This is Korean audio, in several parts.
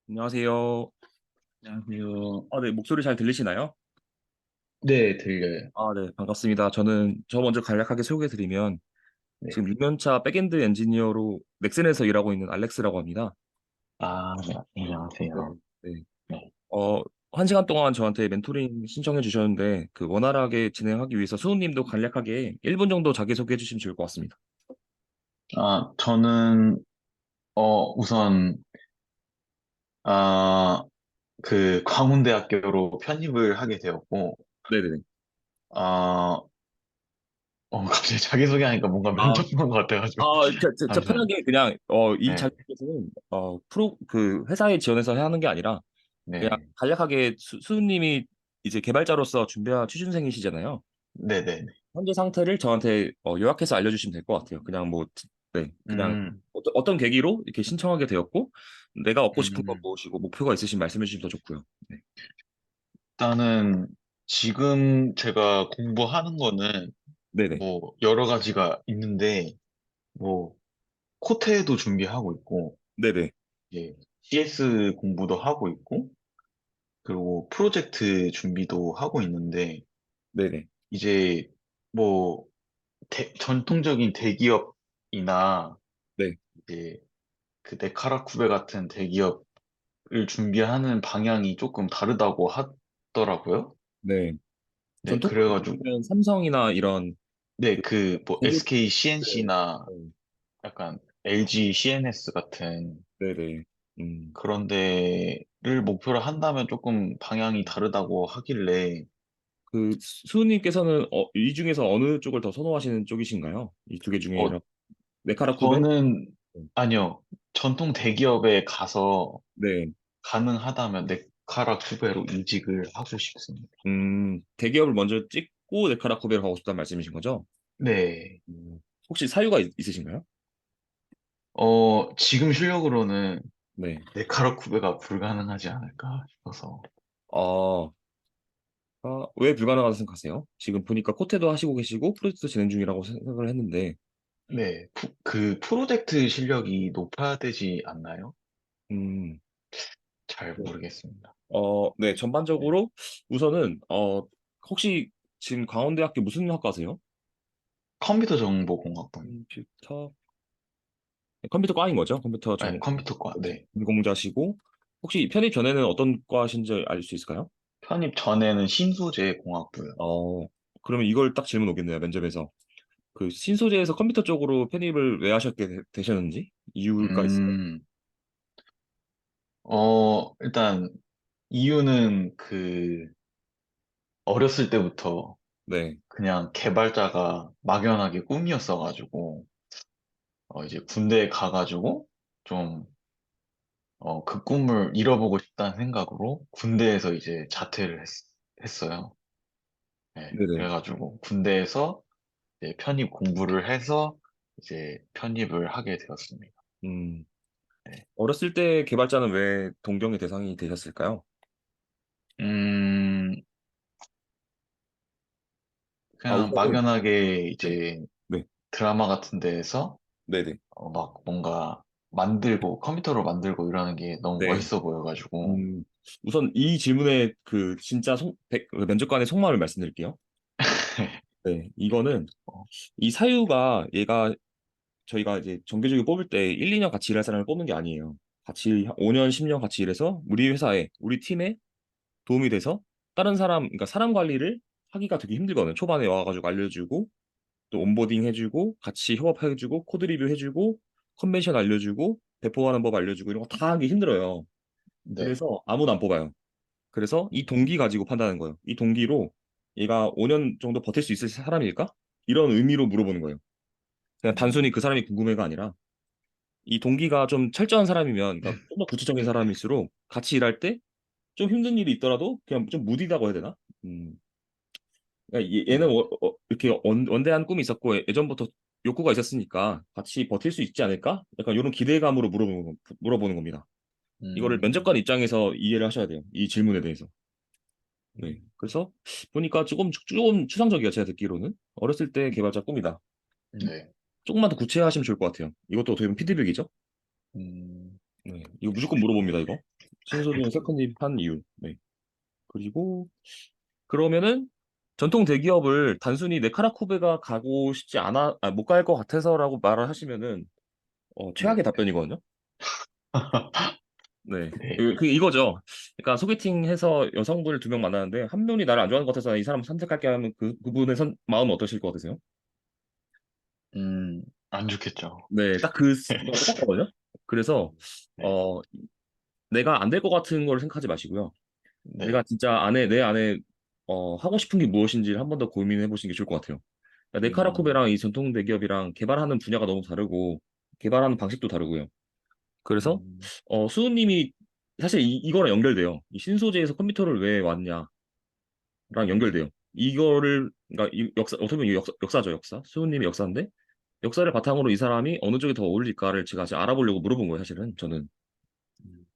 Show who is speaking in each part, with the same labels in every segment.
Speaker 1: 안녕하세요.
Speaker 2: 안녕하세요.
Speaker 1: 네, 목소리 잘 들리시나요?
Speaker 2: 네, 들려요.
Speaker 1: 네, 반갑습니다. 저 먼저 간략하게 소개해드리면,
Speaker 2: 네.
Speaker 1: 지금 6년차 백엔드 엔지니어로 넥슨에서 일하고 있는 알렉스라고 합니다.
Speaker 2: 네,
Speaker 1: 네,
Speaker 2: 안녕하세요.
Speaker 1: 네.
Speaker 2: 네.
Speaker 1: 어, 1시간 동안 저한테 멘토링 신청해 주셨는데, 원활하게 진행하기 위해서 수호님도 간략하게 1분 정도 자기소개해 주시면 좋을 것 같습니다.
Speaker 2: 저는, 우선, 아, 광운대학교로 편입을 하게 되었고,
Speaker 1: 네네네.
Speaker 2: 아, 갑자기 자기소개하니까 뭔가
Speaker 1: 아,
Speaker 2: 면접 본 것 같아가지고,
Speaker 1: 진짜
Speaker 2: 잠시만요.
Speaker 1: 편하게 그냥, 이
Speaker 2: 네,
Speaker 1: 자기소개는, 회사에 지원해서 하는 게 아니라, 그냥
Speaker 2: 네,
Speaker 1: 간략하게 수님이 이제 개발자로서 준비한 취준생이시잖아요.
Speaker 2: 네네.
Speaker 1: 현재 상태를 저한테 요약해서 알려주시면 될 것 같아요. 네, 그냥
Speaker 2: 음,
Speaker 1: 어떤 계기로 이렇게 신청하게 되었고, 내가 얻고 싶은 건
Speaker 2: 음,
Speaker 1: 무엇이고, 목표가 있으신 말씀해 주시면 더 좋고요. 네,
Speaker 2: 일단은, 지금 제가 공부하는 거는,
Speaker 1: 네네,
Speaker 2: 여러 가지가 있는데, 뭐, 코테도 준비하고 있고,
Speaker 1: 네네,
Speaker 2: 예, CS 공부도 하고 있고, 그리고 프로젝트 준비도 하고 있는데,
Speaker 1: 네네,
Speaker 2: 이제 뭐, 전통적인 대기업이나,
Speaker 1: 네,
Speaker 2: 이제 그 네카라쿠베 같은 대기업을 준비하는 방향이 조금 다르다고 하더라고요.
Speaker 1: 네.
Speaker 2: 네, 그래가지고,
Speaker 1: 전통적으로 삼성이나 이런
Speaker 2: 네,
Speaker 1: 그
Speaker 2: 뭐,
Speaker 1: 대기업,
Speaker 2: SK
Speaker 1: 네,
Speaker 2: CNC나
Speaker 1: 네,
Speaker 2: 약간 LG CNS 같은
Speaker 1: 네네. 음,
Speaker 2: 그런 데를 목표로 한다면 조금 방향이 다르다고 하길래,
Speaker 1: 수님께서는 이 중에서 어느 쪽을 더 선호하시는 쪽이신가요? 이 두 개 중에
Speaker 2: 어,
Speaker 1: 네카라쿠베?
Speaker 2: 저는, 아니요. 전통 대기업에 가서
Speaker 1: 네.
Speaker 2: 가능하다면 네카라 쿠베로 이직을 하고 싶습니다.
Speaker 1: 대기업을 먼저 찍고 네카라쿠베로 가고 싶다는 말씀이신 거죠?
Speaker 2: 네.
Speaker 1: 혹시 사유가 있으신가요?
Speaker 2: 지금 실력으로는
Speaker 1: 네.
Speaker 2: 네카라 쿠베가 불가능하지 않을까 싶어서.
Speaker 1: 아, 왜 불가능하다고 생각하세요? 지금 보니까 코테도 하시고 계시고 프로젝트 진행 중이라고 생각을 했는데,
Speaker 2: 네. 그 프로젝트 실력이 높아야 되지 않나요?
Speaker 1: 음,
Speaker 2: 잘
Speaker 1: 네.
Speaker 2: 모르겠습니다.
Speaker 1: 네,
Speaker 2: 네.
Speaker 1: 전반적으로 우선은, 혹시 지금 강원대학교 무슨 학과세요?
Speaker 2: 컴퓨터 정보공학번.
Speaker 1: 컴퓨터, 컴퓨터 과인 거죠?
Speaker 2: 네, 컴퓨터과. 네.
Speaker 1: 전공자시고, 혹시 편입 전에는 어떤 과신지 알 수 있을까요?
Speaker 2: 편입 전에는 신소재 공학부요.
Speaker 1: 어, 그러면 이걸 딱 질문 오겠네요, 면접에서. 신소재에서 컴퓨터 쪽으로 편입을 왜 하셨게 되셨는지 이유가 있어요?
Speaker 2: 음, 일단 이유는 어렸을 때부터
Speaker 1: 네,
Speaker 2: 그냥 개발자가 막연하게 꿈이었어가지고, 이제 군대에 가가지고, 좀, 그 꿈을 잃어보고 싶다는 생각으로 군대에서 이제 자퇴를 했어요. 네,
Speaker 1: 네네.
Speaker 2: 그래가지고 군대에서 이제 편입 공부를 해서 이제 편입을 하게 되었습니다.
Speaker 1: 음,
Speaker 2: 네.
Speaker 1: 어렸을 때 개발자는 왜 동경의 대상이 되셨을까요?
Speaker 2: 음, 그냥
Speaker 1: 우선은,
Speaker 2: 막연하게
Speaker 1: 네,
Speaker 2: 이제
Speaker 1: 네,
Speaker 2: 드라마 같은 데에서
Speaker 1: 네네,
Speaker 2: 막 뭔가 만들고, 컴퓨터로 만들고 이러는 게 너무
Speaker 1: 네.
Speaker 2: 멋있어 보여가지고,
Speaker 1: 우선 이 질문에 면접관의 속마음을 말씀드릴게요. 네, 이거는 이 사유가 저희가 이제 정규직을 뽑을 때 1, 2년 같이 일할 사람을 뽑는 게 아니에요. 같이 5년, 10년 같이 일해서 우리 회사에, 우리 팀에 도움이 돼서 그러니까 사람 관리를 하기가 되게 힘들거든요. 초반에 와가지고 알려주고, 또 온보딩 해주고, 같이 협업해주고, 코드 리뷰 해주고, 컨벤션 알려주고, 배포하는 법 알려주고, 이런 거 다 하기 힘들어요.
Speaker 2: 네.
Speaker 1: 그래서 아무도 안 뽑아요. 그래서 이 동기 가지고 판단하는 거예요. 이 동기로 얘가 5년 정도 버틸 수 있을 사람일까? 이런 의미로 물어보는 거예요. 그냥 단순히 그
Speaker 2: 음,
Speaker 1: 사람이 궁금해가 아니라, 이 동기가 좀 철저한 사람이면, 그러니까 좀 더 구체적인 사람일수록 같이 일할 때 좀 힘든 일이 있더라도 그냥 좀 무디다고 해야 되나? 음, 그러니까 얘는
Speaker 2: 음,
Speaker 1: 이렇게 원대한 꿈이 있었고 예전부터 욕구가 있었으니까 같이 버틸 수 있지 않을까? 약간 이런 기대감으로 물어보는 겁니다. 이거를 면접관
Speaker 2: 음,
Speaker 1: 입장에서 이해를 하셔야 돼요. 이 질문에 대해서. 네.
Speaker 2: 음,
Speaker 1: 그래서 보니까 조금 추상적이야, 제가 듣기로는. 어렸을 때 개발자 꿈이다.
Speaker 2: 네.
Speaker 1: 조금만 더 구체화하시면 좋을 것 같아요. 이것도 어떻게 보면 피드백이죠?
Speaker 2: 음,
Speaker 1: 네. 이거 무조건 물어봅니다, 이거. 신소재는 세컨립한 이유. 네. 그리고 그러면은 전통 대기업을 단순히 네카라쿠베가 가고 싶지 않아, 못 갈 것 같아서라고 말을 하시면은
Speaker 2: 네.
Speaker 1: 최악의 답변이거든요. 네.
Speaker 2: 네.
Speaker 1: 이거죠. 그러니까 소개팅해서 여성분을 두 명 만나는데 한 명이 나를 안 좋아하는 것 같아서 이 사람 선택할게 하면 그분의 마음은 어떠실 것 같으세요?
Speaker 2: 안 좋겠죠.
Speaker 1: 네, 딱 그거랑 똑같거든요. 그래서
Speaker 2: 네.
Speaker 1: 어 내가 안 될 것 같은 걸 생각하지 마시고요. 내가
Speaker 2: 네.
Speaker 1: 진짜 내 안에 하고 싶은 게 무엇인지를 한 번 더 고민해 보시는 게 좋을 것 같아요. 그러니까
Speaker 2: 음,
Speaker 1: 네카라쿠베랑 이 전통 대기업이랑 개발하는 분야가 너무 다르고 개발하는 방식도 다르고요. 그래서
Speaker 2: 음,
Speaker 1: 수우님이 사실 이거랑 연결돼요. 이 신소재에서 컴퓨터를 왜 왔냐랑 연결돼요. 이거를 그러니까 이 역사 어떻게 보면 역사죠, 역사. 수우님의 역사인데 역사를 바탕으로 이 사람이 어느 쪽이 더 어울릴까를 제가 지금 알아보려고 물어본 거예요, 사실은 저는.
Speaker 2: 음.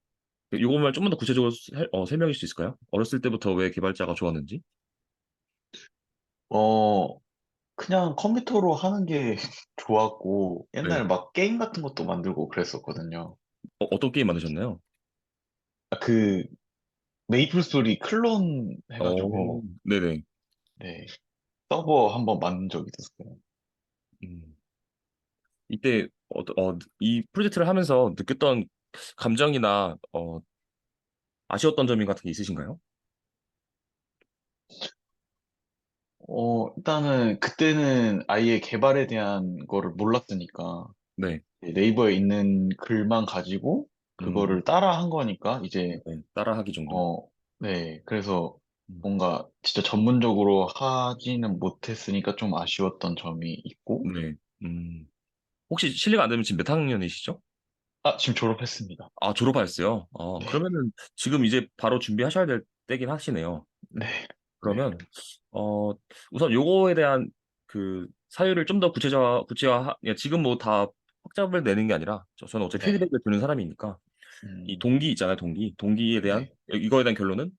Speaker 1: 요것만 좀만 더 구체적으로 설명해 줄 수 있을까요? 어렸을 때부터 왜 개발자가 좋았는지?
Speaker 2: 어, 그냥 컴퓨터로 하는 게 좋았고,
Speaker 1: 네.
Speaker 2: 옛날에 막 게임 같은 것도 만들고 그랬었거든요.
Speaker 1: 어떤 게임 만드셨나요?
Speaker 2: 아, 메이플 스토리 클론 해가지고,
Speaker 1: 네네.
Speaker 2: 네, 서버 한번 만든 적이 있었어요.
Speaker 1: 음. 이때 이 프로젝트를 하면서 느꼈던 감정이나 아쉬웠던 점이 같은 게 있으신가요?
Speaker 2: 일단은 그때는 아예 개발에 대한 거를 몰랐으니까,
Speaker 1: 네.
Speaker 2: 네이버에 있는 글만 가지고
Speaker 1: 음,
Speaker 2: 그거를 따라 한 거니까, 이제,
Speaker 1: 네. 따라하기 정도.
Speaker 2: 어, 네, 그래서
Speaker 1: 음,
Speaker 2: 뭔가 진짜 전문적으로 하지는 못했으니까 좀 아쉬웠던 점이 있고,
Speaker 1: 네. 혹시 실례가 안 되면 지금 몇 학년이시죠?
Speaker 2: 아, 지금 졸업했습니다.
Speaker 1: 아, 졸업하셨어요?
Speaker 2: 네,
Speaker 1: 그러면은 지금 이제 바로 준비하셔야 될 때긴 하시네요.
Speaker 2: 네, 네,
Speaker 1: 그러면 어 우선 요거에 대한 그 사유를 좀 더 구체화 지금 뭐 다 확답을 내는 게 아니라 저는 어차피
Speaker 2: 네,
Speaker 1: 피드백을 주는 사람이니까 이
Speaker 2: 음,
Speaker 1: 동기 있잖아요, 동기에 대한
Speaker 2: 네,
Speaker 1: 이거에 대한 결론은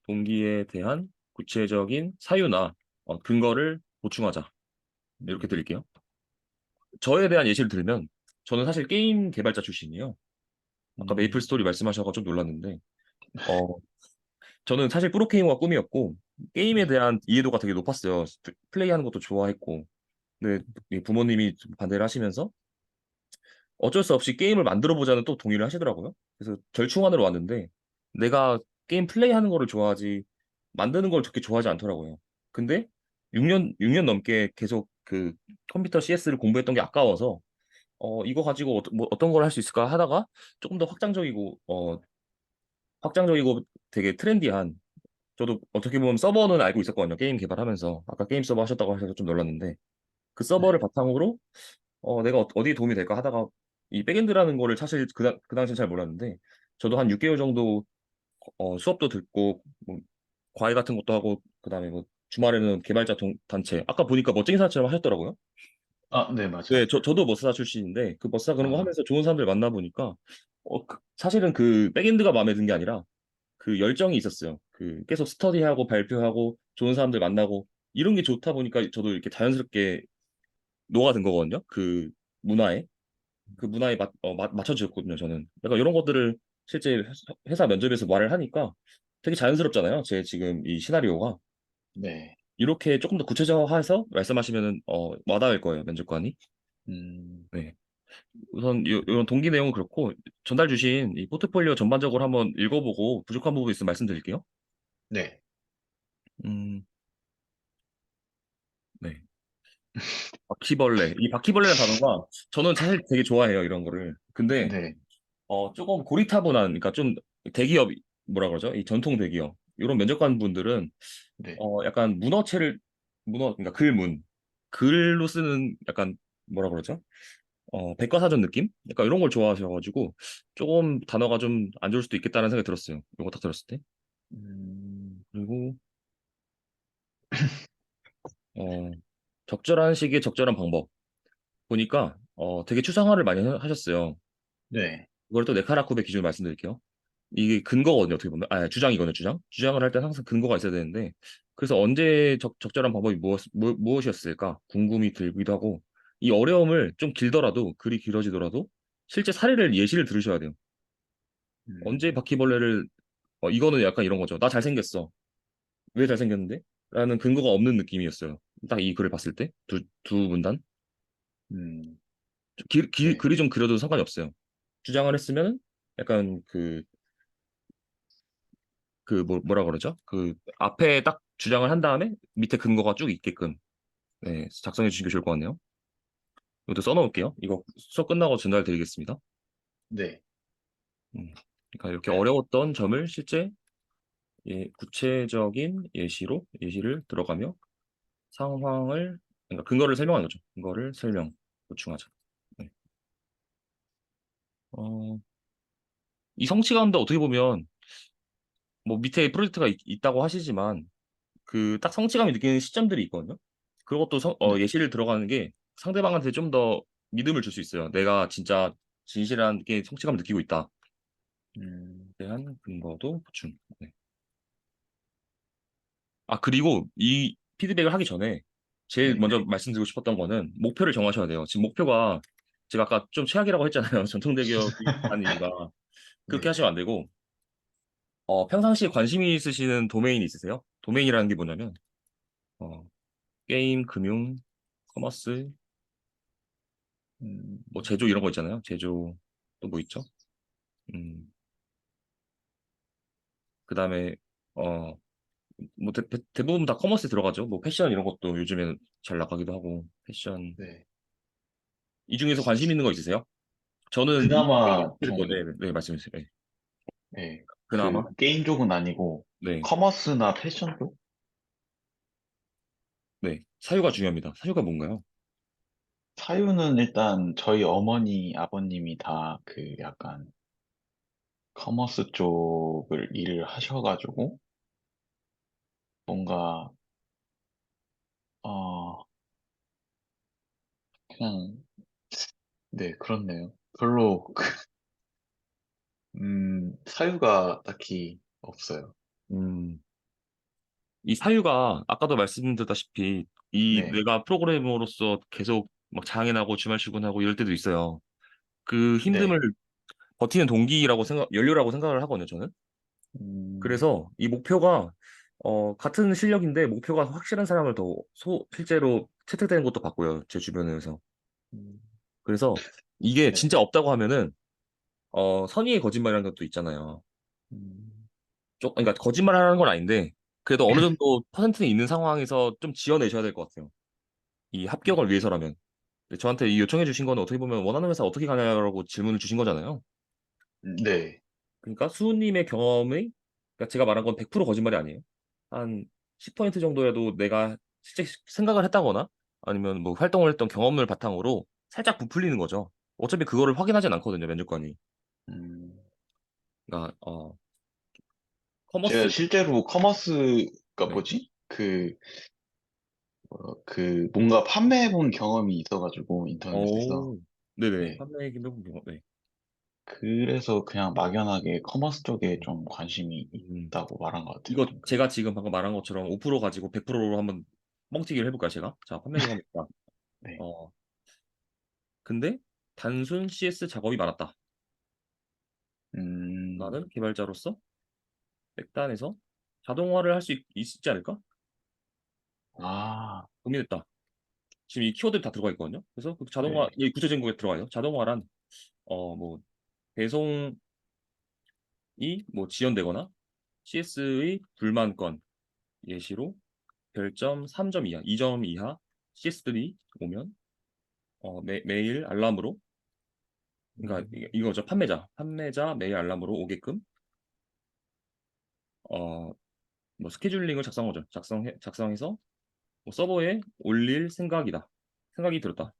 Speaker 1: 동기에 대한 구체적인 사유나 근거를 보충하자 이렇게
Speaker 2: 음,
Speaker 1: 드릴게요. 저에 대한 예시를 들면 저는 사실 게임 개발자 출신이에요. 아까 메이플
Speaker 2: 음,
Speaker 1: 스토리 말씀하셔서 좀 놀랐는데 어 저는 사실 프로게이머가 꿈이었고 게임에
Speaker 2: 네,
Speaker 1: 대한 이해도가 되게 높았어요. 플레이하는 것도 좋아했고 근데 이 부모님이 좀 반대를 하시면서 어쩔 수 없이 게임을 만들어 보자는 또 동의를 하시더라고요. 그래서 절충안으로 왔는데 내가 게임 플레이하는 거를 좋아하지 만드는 걸 그렇게 좋아하지 않더라고요. 근데 6년 넘게 계속 그 컴퓨터 CS를 공부했던 게 아까워서 이거 가지고 뭐 어떤 걸 할 수 있을까 하다가 조금 더 확장적이고 되게 트렌디한 저도 어떻게 보면 서버는 알고 있었거든요. 게임 개발하면서 아까 게임 서버 하셨다고 하셔서 좀 놀랐는데 그 서버를
Speaker 2: 네,
Speaker 1: 바탕으로 내가 어디에 도움이 될까 하다가 이 백엔드라는 거를 사실 그 당시엔 잘 몰랐는데 저도 한 6개월 정도 수업도 듣고 뭐 과외 같은 것도 하고 그다음에 뭐 주말에는 개발자 단체 아까 보니까 멋쟁이 사처럼 하셨더라고요.
Speaker 2: 아, 네,
Speaker 1: 네,
Speaker 2: 맞아요.
Speaker 1: 저도 머스사 출신인데 그 머스사 그런 거
Speaker 2: 아,
Speaker 1: 하면서 좋은 사람들 만나보니까 사실은 그 백엔드가 마음에 든 게 아니라 그 열정이 있었어요. 그 계속 스터디하고 발표하고 좋은 사람들 만나고 이런 게 좋다 보니까 저도 이렇게 자연스럽게 녹아든 거거든요. 그 문화에. 그 문화에 맞춰졌거든요, 저는. 약간 이런 것들을 실제 회사 면접에서 말을 하니까 되게 자연스럽잖아요. 제 지금 이 시나리오가.
Speaker 2: 네,
Speaker 1: 이렇게 조금 더 구체적화해서 말씀하시면은 와닿을 거예요, 면접관이.
Speaker 2: 음,
Speaker 1: 네. 우선 이런 동기 내용은 그렇고 전달 주신 이 포트폴리오 전반적으로 한번 읽어보고 부족한 부분 있으면 말씀드릴게요.
Speaker 2: 네,
Speaker 1: 음, 네. 바퀴벌레. 이 바퀴벌레라는 단어가 저는 사실 되게 좋아해요, 이런 거를. 근데
Speaker 2: 네,
Speaker 1: 조금 고리타분한, 그러니까 좀 대기업, 뭐라 그러죠? 이 전통 대기업. 이런 면접관 분들은,
Speaker 2: 네,
Speaker 1: 약간 그러니까 글로 쓰는 약간, 뭐라 그러죠? 백과사전 느낌? 약간 이런 걸 좋아하셔가지고, 조금 단어가 좀 안 좋을 수도 있겠다는 생각이 들었어요. 이거 딱 들었을 때.
Speaker 2: 음,
Speaker 1: 그리고, 어, 적절한 시기에 적절한 방법. 보니까, 되게 추상화를 많이 하셨어요.
Speaker 2: 네,
Speaker 1: 그걸 또 네카라쿠베 기준으로 말씀드릴게요. 이게 근거거든요, 어떻게 보면. 주장이거든요, 주장. 주장을 할 때 항상 근거가 있어야 되는데, 그래서 언제 적절한 방법이 무엇이었을까 궁금이 들기도 하고, 이 어려움을 좀 길더라도, 글이 길어지더라도, 실제 사례를 예시를 들으셔야 돼요. 언제
Speaker 2: 음,
Speaker 1: 바퀴벌레를 이거는 약간 이런 거죠. 나 잘생겼어. 왜 잘생겼는데? 라는 근거가 없는 느낌이었어요. 딱 이 글을 봤을 때 두 문단
Speaker 2: 음, 네.
Speaker 1: 글이 좀 그려도 상관이 없어요. 주장을 했으면 약간 뭐라 그러죠? 그 앞에 딱 주장을 한 다음에 밑에 근거가 쭉 있게끔 네, 작성해 주시는 게 좋을 것 같네요. 이것도 써놓을게요. 이거 수업 끝나고 전달 드리겠습니다.
Speaker 2: 네.
Speaker 1: 그러니까 이렇게 어려웠던 점을 실제 구체적인 예시를 들어가며 상황을 그러니까 근거를 설명하는 거죠. 근거를 보충하자. 네. 어, 이 성취감도 어떻게 보면 뭐 밑에 프로젝트가 있다고 하시지만 그 딱 성취감이 느끼는 시점들이 있거든요. 그것도
Speaker 2: 네.
Speaker 1: 예시를 들어가는 게 상대방한테 좀 더 믿음을 줄 수 있어요. 내가 진짜 진실한 게 성취감을 느끼고 있다.
Speaker 2: 음,
Speaker 1: 대한 근거도 보충. 네. 아, 그리고 이 피드백을 하기 전에 제일
Speaker 2: 네.
Speaker 1: 먼저 말씀드리고 싶었던 거는 목표를 정하셔야 돼요. 지금 목표가 제가 아까 좀 최악이라고 했잖아요. 전통대기업이 한 이유가 그렇게
Speaker 2: 네.
Speaker 1: 하시면 안 되고 평상시에 관심이 있으시는 도메인이 있으세요? 도메인이라는 게 뭐냐면 어, 게임, 금융, 커머스,
Speaker 2: 음,
Speaker 1: 뭐 제조 이런 거 있잖아요. 제조 또 뭐 있죠? 음, 그다음에 어, 뭐 대부분 다 커머스에 들어가죠. 뭐 패션 이런 것도 요즘에는 잘 나가기도 하고 패션
Speaker 2: 네.
Speaker 1: 이 중에서 관심 있는 거 있으세요? 저는 이
Speaker 2: 그나마
Speaker 1: 네,
Speaker 2: 좀,
Speaker 1: 네, 말씀해 주세요. 네.
Speaker 2: 네.
Speaker 1: 그나마
Speaker 2: 그 게임 쪽은 아니고,
Speaker 1: 네,
Speaker 2: 커머스나 패션 쪽?
Speaker 1: 네. 사유가 중요합니다. 사유가 뭔가요?
Speaker 2: 사유는 일단 저희 어머니, 아버님이 다 그 약간 커머스 쪽을 일을 하셔가지고, 뭔가, 어, 그냥, 네, 그렇네요. 별로, 사유가 딱히 없어요.
Speaker 1: 음, 이 사유가 아까도 말씀드렸다시피 이
Speaker 2: 네,
Speaker 1: 내가 프로그래머로서 계속 막 장애나고 주말 출근하고 이럴 때도 있어요. 그 힘듦을
Speaker 2: 네.
Speaker 1: 버티는 연료라고 생각을 하거든요, 저는.
Speaker 2: 음,
Speaker 1: 그래서 이 목표가 같은 실력인데 목표가 확실한 사람을 실제로 채택되는 것도 봤고요, 제 주변에서.
Speaker 2: 음,
Speaker 1: 그래서 이게
Speaker 2: 네.
Speaker 1: 진짜 없다고 하면은 선의의 거짓말이라는 것도 있잖아요.
Speaker 2: 음,
Speaker 1: 그러니까 거짓말하는 건 아닌데 그래도 어느 정도 퍼센트는 있는 상황에서 좀 지어내셔야 될 것 같아요. 이 합격을 위해서라면. 근데 저한테 이 요청해 주신 거는 어떻게 보면 원하는 회사 어떻게 가냐라고 질문을 주신 거잖아요.
Speaker 2: 네.
Speaker 1: 그러니까 수우님의 경험이 그러니까 제가 말한 건 100% 거짓말이 아니에요. 한 10% 정도라도 내가 실제 생각을 했다거나 아니면 뭐 활동을 했던 경험을 바탕으로 살짝 부풀리는 거죠. 어차피 그거를 확인하진 않거든요, 면접관이.
Speaker 2: 음,
Speaker 1: 그러니까
Speaker 2: 제가
Speaker 1: 커머스
Speaker 2: 실제로 커머스가
Speaker 1: 네.
Speaker 2: 뭐지? 뭔가 판매해본 경험이 있어가지고, 인터넷에서.
Speaker 1: 오, 네네.
Speaker 2: 네.
Speaker 1: 판매 기능 경험, 네.
Speaker 2: 그래서 그냥 막연하게 커머스 쪽에 좀 관심이
Speaker 1: 음,
Speaker 2: 있다고 말한 것 같아요,
Speaker 1: 이거
Speaker 2: 방금.
Speaker 1: 제가 지금 방금 말한 것처럼 5% 가지고 100%로 한번 뻥튀기를 해볼까요, 제가? 자, 판매 경험 있다.
Speaker 2: 네.
Speaker 1: 어, 근데 단순 CS 작업이 많았다.
Speaker 2: 음,
Speaker 1: 나는 개발자로서 백단에서 자동화를 할 수 있지 않을까?
Speaker 2: 아,
Speaker 1: 고민했다. 지금 이 키워드 다 들어가 있거든요. 그래서 그 자동화,
Speaker 2: 네.
Speaker 1: 이 구체적인 거에 들어가요. 자동화란, 뭐, 배송이 뭐 지연되거나 CS의 불만 건, 예시로 별점 3점 이하, 2점 이하 CS들이 오면, 매일 알람으로, 그러니까
Speaker 2: 음,
Speaker 1: 이거죠. 판매자 매일 알람으로 오게끔, 어, 뭐 스케줄링을 작성하죠. 작성해서 뭐 서버에 올릴 생각이다. 생각이 들었다.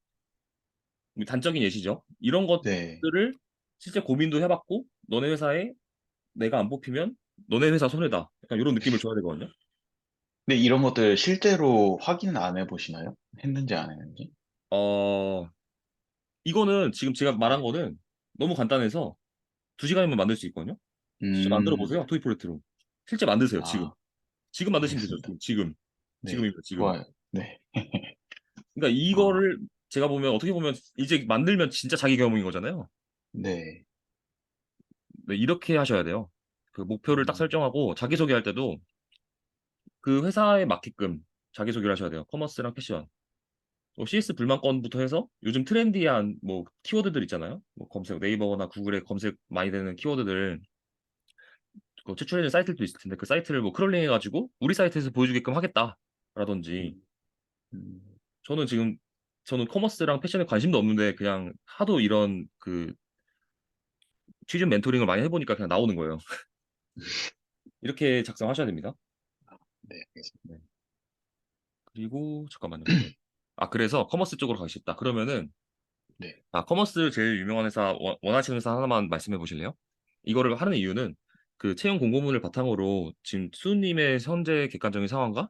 Speaker 1: 단적인 예시죠. 이런
Speaker 2: 네.
Speaker 1: 것들을 실제 고민도 해봤고, 너네 회사에 내가 안 뽑히면 너네 회사 손해다. 약간 이런 느낌을 줘야 되거든요.
Speaker 2: 근데 이런 것들 실제로 확인 안 해보시나요? 했는지 안 했는지?
Speaker 1: 어, 이거는 지금 제가 말한 거는 너무 간단해서 2시간이면 만들 수 있거든요. 실제 만들어
Speaker 2: 음,
Speaker 1: 보세요. 토이 프로젝트로. 실제 만드세요. 지금.
Speaker 2: 아,
Speaker 1: 지금 만드시면 되죠.
Speaker 2: 알겠습니다.
Speaker 1: 지금.
Speaker 2: 네.
Speaker 1: 지금입니다. 지금.
Speaker 2: 좋아요. 네.
Speaker 1: 그러니까
Speaker 2: 어,
Speaker 1: 이거를 제가 보면 어떻게 보면 이제 만들면 진짜 자기 경험인 거잖아요.
Speaker 2: 네.
Speaker 1: 네, 이렇게 하셔야 돼요. 그 목표를 딱
Speaker 2: 음,
Speaker 1: 설정하고 자기소개할 때도 그 회사에 맞게끔 자기소개를 하셔야 돼요. 커머스랑 패션. 뭐 CS 불만건부터 해서 요즘 트렌디한 뭐 키워드들 있잖아요. 뭐 검색 네이버나 구글에 검색 많이 되는 키워드들 그 추천해주는 사이트도 있을 텐데 그 사이트를 뭐 크롤링 해가지고 우리 사이트에서 보여주게끔 하겠다라든지
Speaker 2: 음, 음,
Speaker 1: 저는 지금 저는 커머스랑 패션에 관심도 없는데 그냥 하도 이런 그 취준 멘토링을 많이 해보니까 그냥 나오는 거예요. 이렇게 작성하셔야 됩니다.
Speaker 2: 네, 알겠습니다.
Speaker 1: 네. 그리고 잠깐만요. 네. 아 그래서 커머스 쪽으로 가시겠다. 그러면은
Speaker 2: 네,
Speaker 1: 커머스 제일 유명한 회사 원하시는 회사 하나만 말씀해 보실래요? 이거를 하는 이유는 그 채용 공고문을 바탕으로 지금 수님의 현재 객관적인 상황과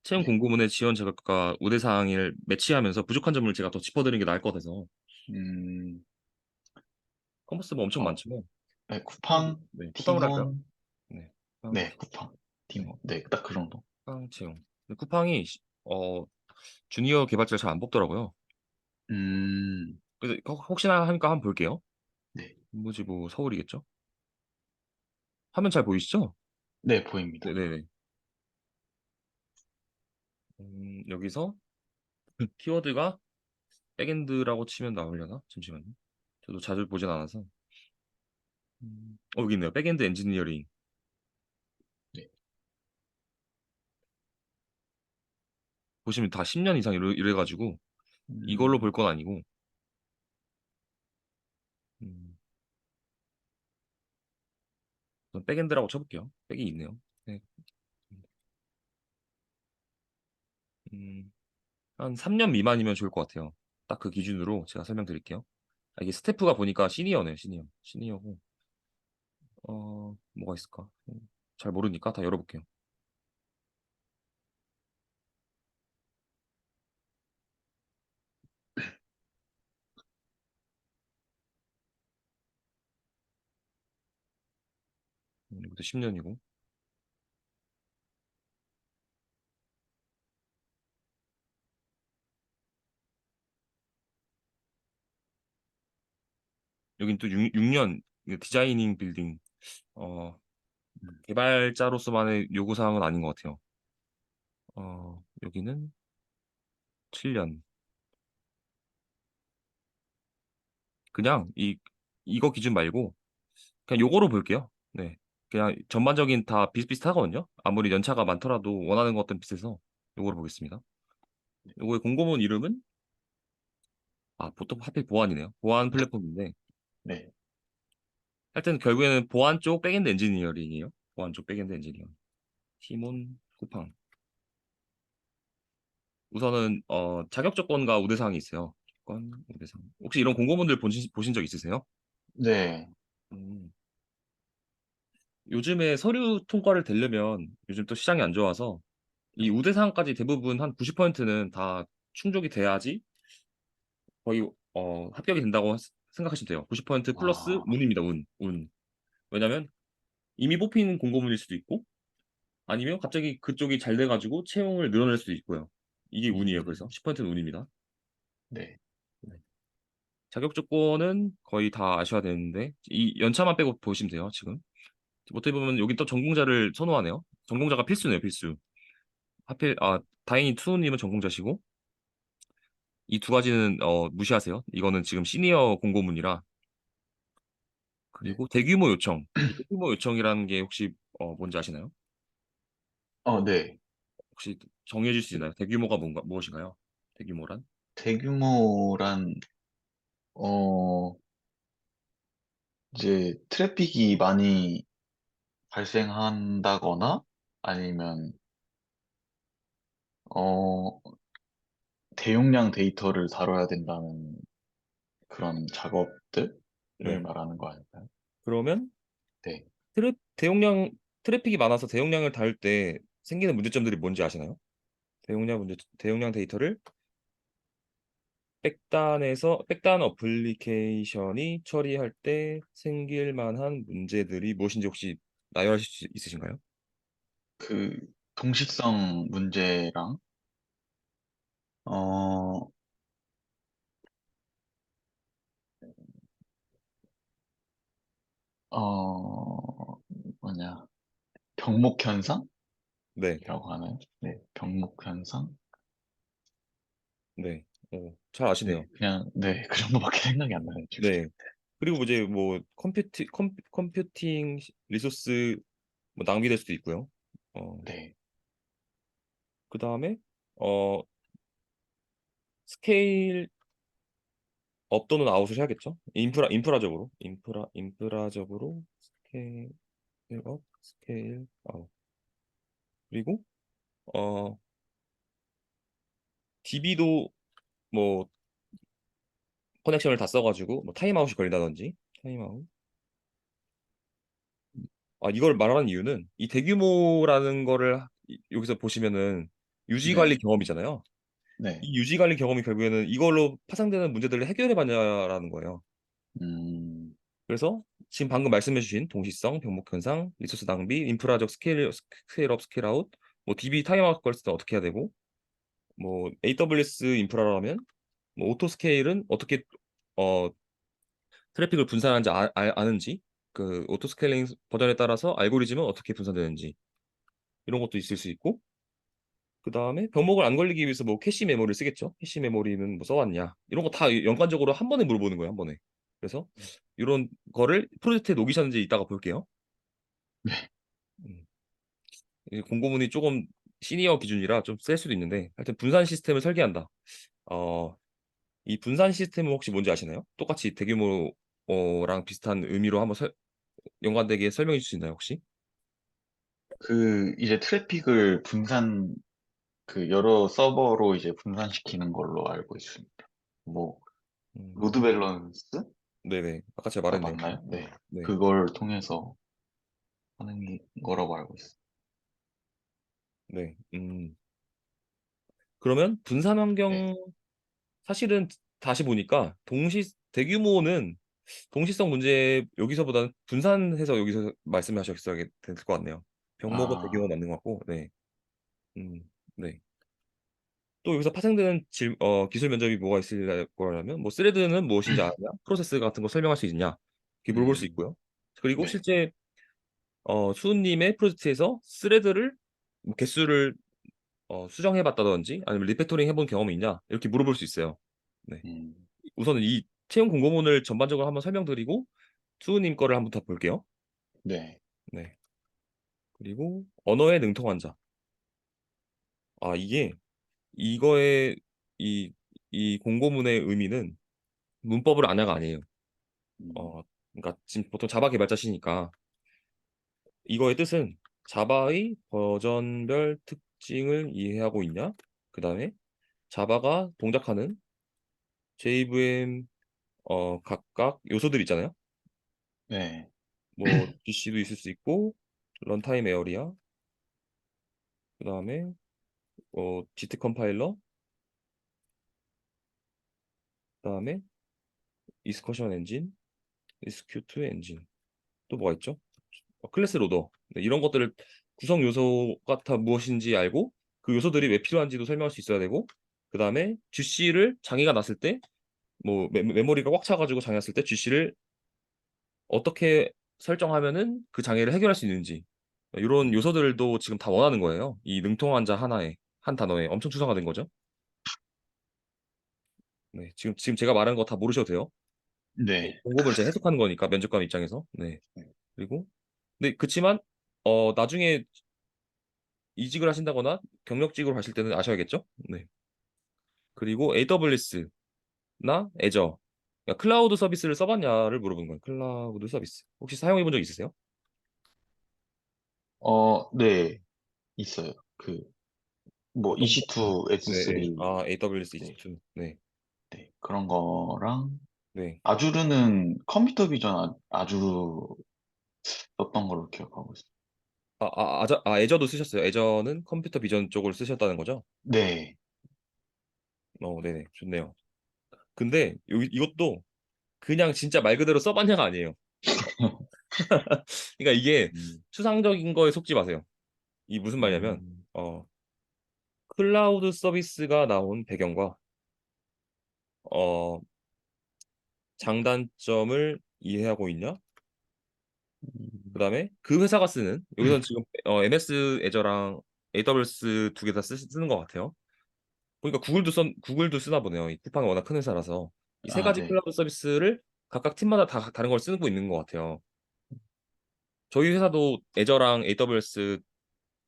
Speaker 1: 채용
Speaker 2: 네.
Speaker 1: 공고문의 지원 자격과 우대 사항을 매치하면서 부족한 점을 제가 더 짚어드리는 게 나을 것 같아서
Speaker 2: 음,
Speaker 1: 커머스 뭐 엄청
Speaker 2: 어,
Speaker 1: 많지만
Speaker 2: 네,
Speaker 1: 네,
Speaker 2: 쿠팡,
Speaker 1: 네, 쿠팡을 할까요?
Speaker 2: 팀원,
Speaker 1: 네, 쿠팡,
Speaker 2: 네, 쿠팡,
Speaker 1: 네,
Speaker 2: 팀원. 네, 딱 그 정도.
Speaker 1: 쿠팡 채용. 근데 쿠팡이 주니어 개발자를 잘 안 뽑더라고요.
Speaker 2: 음,
Speaker 1: 그래서 혹시나 하니까 한번 볼게요.
Speaker 2: 네,
Speaker 1: 뭐지 뭐 서울이겠죠? 화면 잘 보이시죠?
Speaker 2: 네, 보입니다.
Speaker 1: 네네네. 여기서 키워드가 백엔드라고 치면 나오려나? 잠시만요. 저도 자주 보진 않아서. 여기 있네요. 백엔드 엔지니어링.
Speaker 2: 네,
Speaker 1: 보시면 다 10년 이상 이래가지고 이걸로 볼
Speaker 2: 음,
Speaker 1: 건 아니고 음, 전 백엔드라고 쳐볼게요. 백이 있네요. 네. 음, 한 3년 미만이면 좋을 것 같아요. 딱 그 기준으로 제가 설명드릴게요. 아, 이게 스태프가 보니까 시니어네요. 시니어. 시니어고 뭐가 있을까? 잘 모르니까 다 열어볼게요. 이것도 10년이고 여긴 또 6년 디자이닝 빌딩 어,
Speaker 2: 음,
Speaker 1: 개발자로서만의 요구사항은 아닌 것 같아요. 여기는 7년. 그냥 이거 기준 말고 그냥 요거로 볼게요. 네. 그냥 전반적인 다 비슷비슷하거든요. 아무리 연차가 많더라도 원하는 것들은 비슷해서 요거로 보겠습니다. 요거의 공고문 이름은 보통 하필 보안이네요. 보안 플랫폼인데
Speaker 2: 네,
Speaker 1: 하여튼 결국에는 보안 쪽 백엔드 엔지니어링이에요. 보안 쪽 백엔드 엔지니어. 티몬 쿠팡. 우선은 자격 조건과 우대사항이 있어요. 조건, 우대사항. 혹시 이런 공고문들 보신 적 있으세요?
Speaker 2: 네,
Speaker 1: 음. 요즘에 서류 통과를 되려면 요즘 또 시장이 안 좋아서 이
Speaker 2: 네.
Speaker 1: 우대사항까지 대부분 한 90%는 다 충족이 돼야지 거의 합격이 된다고 생각하시면 돼요. 90% 플러스
Speaker 2: 아,
Speaker 1: 운입니다. 운. 운. 왜냐면 이미 뽑힌 공고문일 수도 있고 아니면 갑자기 그쪽이 잘 돼가지고 채용을 늘어날 수도 있고요. 이게 운이에요. 그래서
Speaker 2: 음,
Speaker 1: 10%는 운입니다.
Speaker 2: 네,
Speaker 1: 네. 자격 조건은 거의 다 아셔야 되는데 이 연차만 빼고 보시면 돼요. 지금 어떻게 보면 여기 또 전공자를 선호하네요. 전공자가 필수네요. 필수. 하필 다행히 투우님은 전공자시고 이 두 가지는 무시하세요. 이거는 지금 시니어 공고문이라.
Speaker 2: 네.
Speaker 1: 그리고 대규모 요청. 이 대규모 요청이라는 게 혹시 뭔지 아시나요?
Speaker 2: 네.
Speaker 1: 혹시 정해줄 수 있나요? 대규모가 무엇인가요? 대규모란?
Speaker 2: 대규모란, 어, 이제 트래픽이 많이 발생한다거나 아니면, 어, 대용량 데이터를 다뤄야 된다는 그런 작업들을
Speaker 1: 네.
Speaker 2: 말하는 거 아닐까요?
Speaker 1: 그러면
Speaker 2: 네.
Speaker 1: 대용량 트래픽이 많아서 대용량을 다룰 때 생기는 문제점들이 뭔지 아시나요? 대용량 데이터를 백단 어플리케이션이 처리할 때 생길 만한 문제들이 무엇인지 혹시 나열하실 수 있으신가요?
Speaker 2: 그, 동식성 문제랑, 어, 뭐냐. 병목 현상이라고
Speaker 1: 네,
Speaker 2: 하나요? 네, 병목 현상?
Speaker 1: 네. 잘 아시네요.
Speaker 2: 네, 그냥, 네, 그 정도밖에 생각이 안 나요, 지금.
Speaker 1: 네. 그리고 이제 뭐 컴퓨팅 리소스 뭐 낭비될 수도 있고요.
Speaker 2: 네,
Speaker 1: 그다음에 어, 스케일 업 또는 아웃을 해야겠죠. 인프라적으로 스케일 업, 스케일 아웃. 그리고 DB도 뭐 커넥션을 다 써가지고 뭐 타임아웃이 걸린다든지 타임아웃. 이걸 말하는 이유는 이 대규모라는 거를 여기서 보시면은 유지 관리
Speaker 2: 네,
Speaker 1: 경험이잖아요.
Speaker 2: 네,
Speaker 1: 이 유지 관리 경험이 결국에는 이걸로 파생되는 문제들을 해결해 봤냐라는 거예요.
Speaker 2: 음,
Speaker 1: 그래서 지금 방금 말씀해 주신 동시성, 병목 현상, 리소스 낭비, 인프라적 스케일업, 스케일아웃, 뭐 DB 타임아웃 걸렸을 때 어떻게 해야 되고, 뭐 AWS 인프라라면 뭐 오토 스케일은 어떻게 어 트래픽을 분산하는지 아는지, 그 오토 스케일링 버전에 따라서 알고리즘은 어떻게 분산되는지 이런 것도 있을 수 있고, 그 다음에 병목을 안 걸리기 위해서 뭐 캐시 메모리를 쓰겠죠. 캐시 메모리는 뭐 써왔냐 이런 거 다 연관적으로 한 번에 물어보는 거예요, 한 번에. 그래서 이런 거를 프로젝트에 녹이셨는지 이따가 볼게요.
Speaker 2: 네.
Speaker 1: 음. 이 공고문이 조금 시니어 기준이라 좀 셀 수도 있는데, 하여튼 분산 시스템을 설계한다. 어, 이 분산 시스템은 혹시 뭔지 아시나요? 똑같이 대규모랑 비슷한 의미로 한번 연관되게 설명해 주실 수 있나요, 혹시?
Speaker 2: 이제 트래픽을 여러 서버로 이제 분산시키는 걸로 알고 있습니다. 뭐,
Speaker 1: 음,
Speaker 2: 로드 밸런스가
Speaker 1: 네네. 아까 제가 말했네요.
Speaker 2: 맞나요? 네.
Speaker 1: 네.
Speaker 2: 그걸 통해서 하는 거라고 알고 있어요.
Speaker 1: 네. 그러면 분산
Speaker 2: 네.
Speaker 1: 환경 사실은 다시 보니까 대규모는 동시성 문제 여기서보다는 분산해서 여기서 말씀하셨어야 될 것 같네요. 병목은 대규모
Speaker 2: 아,
Speaker 1: 맞는 것 같고, 네. 음, 네. 또 여기서 파생되는 기술 면접이 뭐가 있을 거라면, 뭐 스레드는 무엇인지 아냐, 프로세스 같은 거 설명할 수 있냐, 이렇게 물어볼 수
Speaker 2: 음,
Speaker 1: 있고요. 그리고
Speaker 2: 네.
Speaker 1: 실제 수은님의 프로젝트에서 스레드를 뭐 개수를 수정해봤다든지 아니면 리팩토링 해본 경험이 있냐 이렇게 물어볼 수 있어요. 네.
Speaker 2: 음,
Speaker 1: 우선은 이 채용 공고문을 전반적으로 한번 설명드리고 수은님 거를 한번 더 볼게요.
Speaker 2: 네.
Speaker 1: 네. 그리고 언어에 능통한 자. 이게 이거의 이, 이 공고문의 의미는 문법을 아냐가 아니에요.
Speaker 2: 음,
Speaker 1: 어, 그러니까 지금 보통 자바 개발자시니까 이거의 뜻은 자바의 버전별 특징을 이해하고 있냐? 그 다음에 자바가 동작하는 JVM 각각 요소들 있잖아요.
Speaker 2: 네.
Speaker 1: 뭐 GC도 있을 수 있고 런타임 에어리아, 그 다음에 GT 컴파일러, 그 다음에 이스커션 엔진, 이스큐트 엔진, 또 뭐가 있죠? 클래스 로더. 네, 이런 것들을 구성 요소가 다 무엇인지 알고 그 요소들이 왜 필요한지도 설명할 수 있어야 되고, 그 다음에 GC를 장애가 났을 때 뭐 메모리가 꽉 차가지고 장애 났을 때 GC를 어떻게 설정하면은 그 장애를 해결할 수 있는지 이런
Speaker 2: 음,
Speaker 1: 요소들도 지금 다 원하는 거예요. 이 능통한 자 하나에 한 단어에 엄청 추상화된 거죠. 네, 지금 제가 말한 거 다 모르셔도 돼요.
Speaker 2: 네.
Speaker 1: 공고문을 제가 해석하는 거니까 면접관 입장에서. 네.
Speaker 2: 네.
Speaker 1: 그리고 네, 그치만 나중에 이직을 하신다거나 경력직으로 가실 때는 아셔야겠죠? 네. 그리고 AWS나 애저, 그러니까 클라우드 서비스를 써봤냐를 물어본 거예요. 클라우드 서비스. 혹시 사용해 본 적 있으세요?
Speaker 2: 네. 있어요. 뭐,
Speaker 1: 어떤 거?
Speaker 2: EC2,
Speaker 1: 네, 네.
Speaker 2: S3,
Speaker 1: AWS
Speaker 2: 네.
Speaker 1: EC2. 네.
Speaker 2: 네. 그런 거랑,
Speaker 1: 네.
Speaker 2: 아주르는 컴퓨터 비전 아주르 썼던 걸로 기억하고 있어요.
Speaker 1: 애저도 쓰셨어요. 애저는 컴퓨터 비전 쪽을 쓰셨다는 거죠?
Speaker 2: 네.
Speaker 1: 네네. 좋네요. 근데 이것도 그냥 진짜 말 그대로 써봤냐가 아니에요. 그러니까 이게
Speaker 2: 음,
Speaker 1: 추상적인 거에 속지 마세요. 이 무슨 말이냐면,
Speaker 2: 음,
Speaker 1: 어, 클라우드 서비스가 나온 배경과, 어, 장단점을 이해하고 있냐? 그다음에 그 회사가 쓰는 여기서는 지금 MS 애저랑 AWS 두 개 다 쓰는 것 같아요. 보니까 구글도 쓰나 보네요. 이 쿠팡이 워낙 큰 회사라서 이 세
Speaker 2: 아,
Speaker 1: 가지
Speaker 2: 네.
Speaker 1: 클라우드 서비스를 각각 팀마다 다 다른 걸 쓰고 있는 것 같아요. 저희 회사도 애저랑 AWS,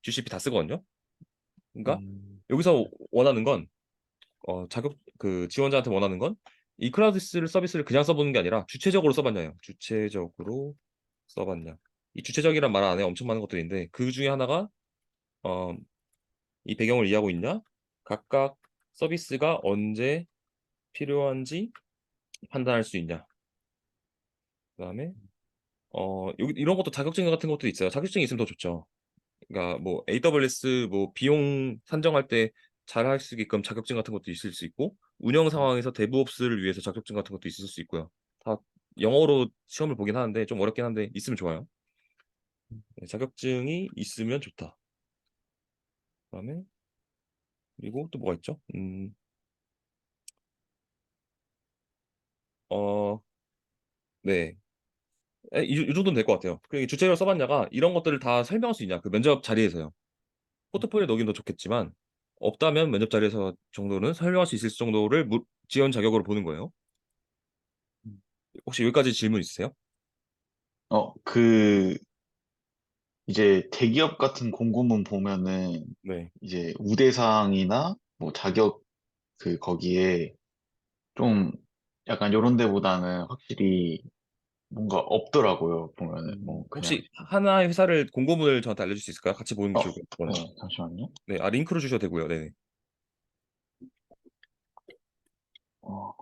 Speaker 1: GCP 다 쓰거든요. 그러니까
Speaker 2: 음,
Speaker 1: 여기서 원하는 건 그 지원자한테 원하는 건 이 클라우드 서비스를 그냥 써보는 게 아니라 주체적으로 써봤냐요. 주체적으로 써봤냐. 이 주체적이란 말 안에 엄청 많은 것들인데 그 중에 하나가 어, 이 배경을 이해하고 있냐? 각각 서비스가 언제 필요한지 판단할 수 있냐? 그다음에 여기 이런 것도 자격증 같은 것도 있어요. 자격증이 있으면 더 좋죠. 그러니까 뭐 AWS 뭐 비용 산정할 때 잘 할 수 있게끔 자격증 같은 것도 있을 수 있고 운영 상황에서 데브옵스를 위해서 자격증 같은 것도 있을 수 있고요. 다 영어로 시험을 보긴 하는데 좀 어렵긴 한데 있으면 좋아요. 네, 자격증이 있으면 좋다. 그다음에 그리고 또 뭐가 있죠? 어, 네. 이 정도는 될 것 같아요. 그 주체적으로 써봤냐가 이런 것들을 다 설명할 수 있냐? 그 면접 자리에서요. 포트폴리오 넣기도 좋겠지만 없다면 면접 자리에서 정도는 설명할 수 있을 정도를 지원 자격으로 보는 거예요. 혹시 여기까지 질문 있으세요?
Speaker 2: 그, 이제 대기업 같은 공고문 보면은
Speaker 1: 네.
Speaker 2: 이제 우대상이나 뭐 자격 거기에 좀 약간 요런 데보다는 확실히 뭔가 없더라고요. 보면은 뭐 그냥
Speaker 1: 혹시 하나의 회사를 공고문을 저한테 알려줄 수 있을까요? 같이 보는 게
Speaker 2: 어,
Speaker 1: 좋을 것 같거든요.
Speaker 2: 네, 잠시만요.
Speaker 1: 네, 링크로 주셔도 되고요. 네.
Speaker 2: 어,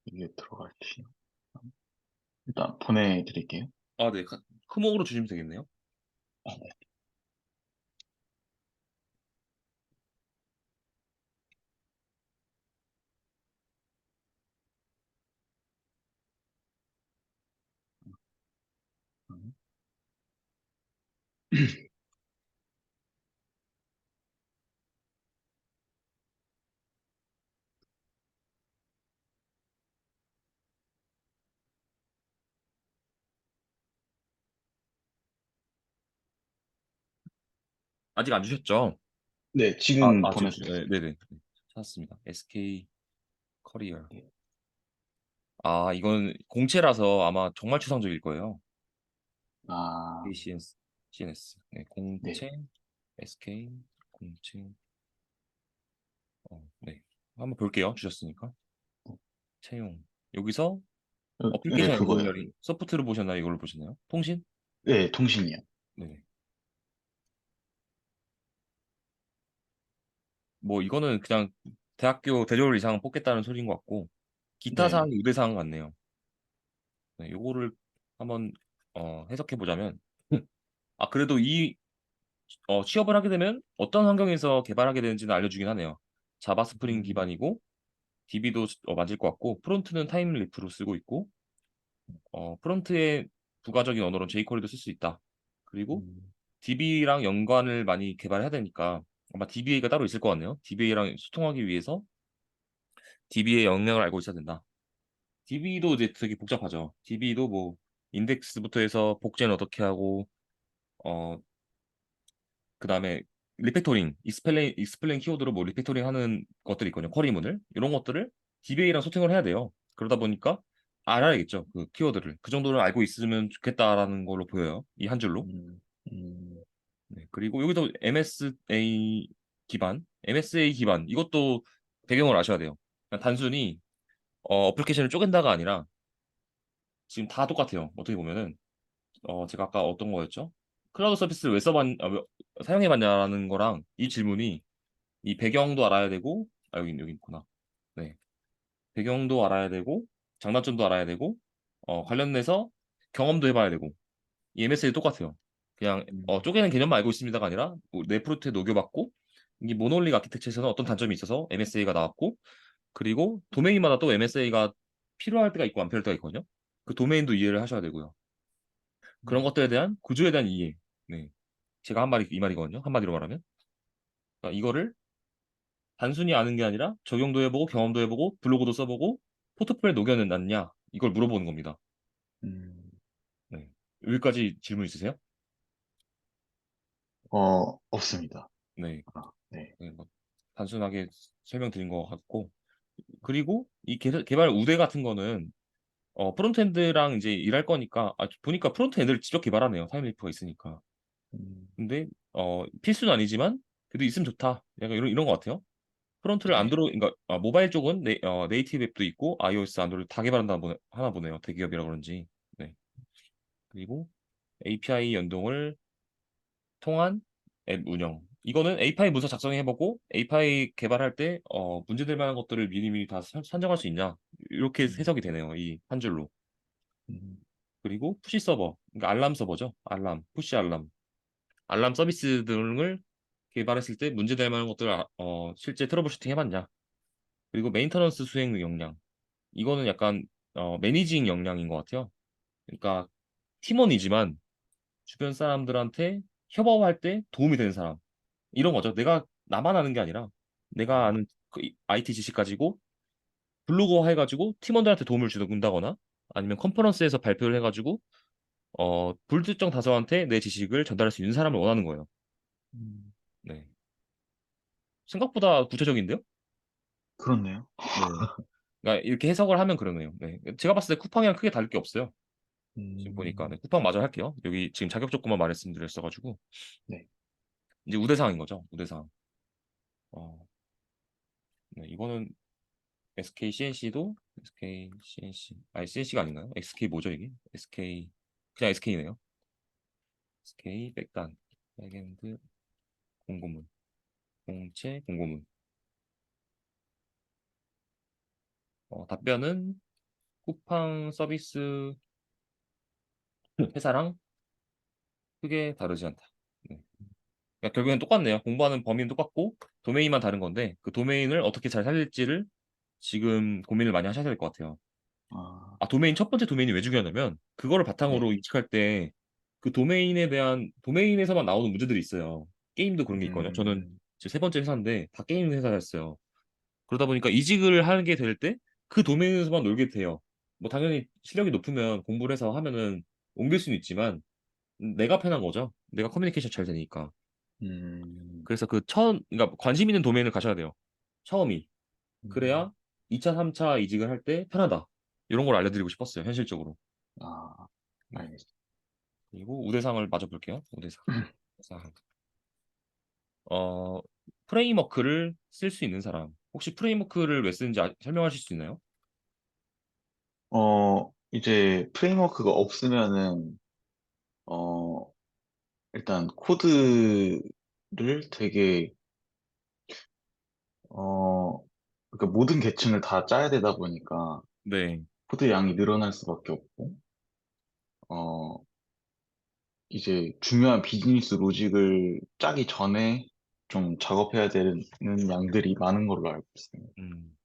Speaker 2: 이게 들어갈지. 일단 보내드릴게요.
Speaker 1: 아, 네. 크목으로 주시면 되겠네요.
Speaker 2: 아, 네. 음.
Speaker 1: 아직 안 주셨죠?
Speaker 2: 네, 지금
Speaker 1: 지금 주셨.
Speaker 2: 보내드렸어요.
Speaker 1: 네, 네네. 찾았습니다. SK 커리어.
Speaker 2: 네.
Speaker 1: 아, 이건 공채라서 아마 정말 추상적일 거예요.
Speaker 2: 아,
Speaker 1: CNS. 네,
Speaker 2: 네.
Speaker 1: 공채, SK, 공채. 네. 한번 볼게요. 주셨으니까. 채용. 여기서
Speaker 2: 네,
Speaker 1: 어플리케이션
Speaker 2: 그거예요.
Speaker 1: 엔지니어링, 소프트를 보셨나요? 이걸로 보셨나요? 통신?
Speaker 2: 네, 통신이요.
Speaker 1: 네. 뭐 이거는 그냥 대학교 대졸 이상 뽑겠다는 소리인 것 같고 기타
Speaker 2: 네.
Speaker 1: 사항, 우대 사항 같네요. 네, 요거를 한번 해석해 보자면 그래도 이 취업을 하게 되면 어떤 환경에서 개발하게 되는지는 알려주긴 하네요. 자바 스프링
Speaker 2: 음,
Speaker 1: 기반이고 DB도 맞을 것 같고 프론트는 타임리프로 쓰고 있고 프론트의 부가적인 언어로는 jQuery도 쓸 수 있다. 그리고
Speaker 2: 음,
Speaker 1: DB랑 연관을 많이 개발해야 되니까 아마 DBA가 따로 있을 것 같네요. DBA랑 소통하기 위해서 DB의 역량을 알고 있어야 된다. DB도 이제 되게 복잡하죠. DB도 뭐 인덱스부터 해서 복제는 어떻게 하고 어 그다음에 리팩토링, 익스플레인 키워드로 뭐 리팩토링 하는 것들이 있거든요. 쿼리문을 이런 것들을 DBA랑 소통을 해야 돼요. 그러다 보니까 알아야겠죠. 그 키워드를 그 정도를 알고 있으면 좋겠다라는 걸로 보여요. 이 한 줄로.
Speaker 2: 음, 음,
Speaker 1: 네, 그리고 여기도 MSA 기반 이것도 배경을 아셔야 돼요. 그냥 단순히 어플리케이션을 쪼갠다가 아니라 지금 다 똑같아요. 어떻게 보면은 제가 아까 어떤 거였죠? 클라우드 서비스를 왜 사용해봤냐라는 거랑 이 질문이 이 배경도 알아야 되고 여기 있구나. 네, 배경도 알아야 되고 장단점도 알아야 되고 관련돼서 경험도 해봐야 되고 이 MSA 똑같아요. 그냥
Speaker 2: 음,
Speaker 1: 쪼개는 개념만 알고 있습니다가 아니라 뭐 내 프로젝트에 녹여봤고 이 모놀릭 아키텍처에서는 어떤 단점이 있어서 MSA가 나왔고, 그리고 도메인마다 또 MSA가 필요할 때가 있고 안 필요할 때가 있거든요. 그 도메인도 이해를 하셔야 되고요. 그런 것들에 대한 구조에 대한 이해. 네. 제가 한 말이 이 말이거든요. 한마디로 말하면. 그러니까 이거를 단순히 아는 게 아니라 적용도 해보고 경험도 해보고 블로그도 써보고 포트폴리오에 녹여냈냐 이걸 물어보는 겁니다.
Speaker 2: 음,
Speaker 1: 네. 여기까지 질문 있으세요?
Speaker 2: 없습니다.
Speaker 1: 네.
Speaker 2: 아, 네.
Speaker 1: 네, 뭐 단순하게 설명드린 것 같고 그리고 이 개발 우대 같은 거는 프론트엔드랑 이제 일할 거니까 보니까 프론트엔드를 직접 개발하네요. 타임리프가 있으니까.
Speaker 2: 음,
Speaker 1: 근데 필수는 아니지만 그래도 있으면 좋다. 약간 이런 것 같아요. 프론트를
Speaker 2: 네.
Speaker 1: 그러니까 모바일 쪽은 네이티브 앱도 있고 iOS, 안드로이드 다 개발한다 하나 보네요. 대기업이라 그런지. 네. 그리고 API 연동을 통한 앱 운영. 이거는 API 문서 작성해보고 API 개발할 때 문제될 만한 것들을 미리미리 다 산정할 수 있냐. 이렇게
Speaker 2: 음,
Speaker 1: 해석이 되네요. 이 한 줄로.
Speaker 2: 음,
Speaker 1: 그리고 푸시 서버, 그러니까 알람 서버죠. 알람, 푸시 알람. 알람 서비스 등을 개발했을 때 문제될 만한 것들을 실제 트러블 슈팅 해봤냐. 그리고 메인터넌스 수행 역량. 이거는 약간 매니징 역량인 것 같아요. 그러니까 팀원이지만 주변 사람들한테 협업할 때 도움이 되는 사람. 이런 거죠. 내가 나만 아는 게 아니라 내가
Speaker 2: 아,
Speaker 1: 아는 그 IT 지식 가지고 블로그 해가지고 팀원들한테 도움을 준다거나 아니면 컨퍼런스에서 발표를 해가지고 불특정 다수한테 내 지식을 전달할 수 있는 사람을 원하는 거예요.
Speaker 2: 음,
Speaker 1: 네. 생각보다 구체적인데요?
Speaker 2: 그렇네요.
Speaker 1: 네. 그러니까 이렇게 해석을 하면 그러네요. 네. 제가 봤을 때 쿠팡이랑 크게 다를 게 없어요. 지금 보니까. 네.
Speaker 2: 음,
Speaker 1: 쿠팡 마저 할게요. 여기 지금 자격 조건만 말씀드렸어가지고
Speaker 2: 네.
Speaker 1: 이제 우대사항인 거죠. 우대사항. 네. 이거는 SK CNC도 SK CNC CNC가 아닌가요? SK 뭐죠 이게? SK 그냥 SK네요. SK 백단 백엔드 공고문 공채 공고문 답변은 쿠팡 서비스 회사랑 크게 다르지 않다. 네. 그러니까 결국엔 똑같네요. 공부하는 범위는 똑같고 도메인만 다른 건데 그 도메인을 어떻게 잘 살릴지를 지금 고민을 많이 하셔야 될 것 같아요.
Speaker 2: 아,
Speaker 1: 도메인 첫 번째 도메인이 왜 중요하냐면 그거를
Speaker 2: 네.
Speaker 1: 바탕으로 인식할 때 그 도메인에 대한 도메인에서만 나오는 문제들이 있어요. 게임도 그런 게 있거든요. 저는
Speaker 2: 음,
Speaker 1: 지금 세 번째 회사인데 다 게임 회사였어요. 그러다 보니까 이직을 하게 될 때 그 도메인에서만 놀게 돼요. 뭐 당연히 실력이 높으면 공부를 해서 하면은 옮길 수는 있지만 내가 편한 거죠. 내가 커뮤니케이션 잘 되니까.
Speaker 2: 음,
Speaker 1: 그래서 그러니까 관심 있는 도메인을 가셔야 돼요. 처음이. 그래야
Speaker 2: 음,
Speaker 1: 2차, 3차 이직을 할 때 편하다. 이런 걸 알려드리고 싶었어요, 현실적으로.
Speaker 2: 아,
Speaker 1: 네.
Speaker 2: 알겠습니다.
Speaker 1: 그리고 우대상을 마저 볼게요. 우대상. 우대상. 어, 프레임워크를 쓸 수 있는 사람. 혹시 프레임워크를 왜 쓰는지 설명하실 수 있나요?
Speaker 2: 이제 프레임워크가 없으면은, 어, 일단 코드를 되게, 어, 그러니까 모든 계층을 다 짜야 되다 보니까
Speaker 1: 네.
Speaker 2: 코드 양이 늘어날 수밖에 없고, 어, 이제 중요한 비즈니스 로직을 짜기 전에 좀 작업해야 되는 양들이 많은 걸로 알고 있습니다.
Speaker 1: 음,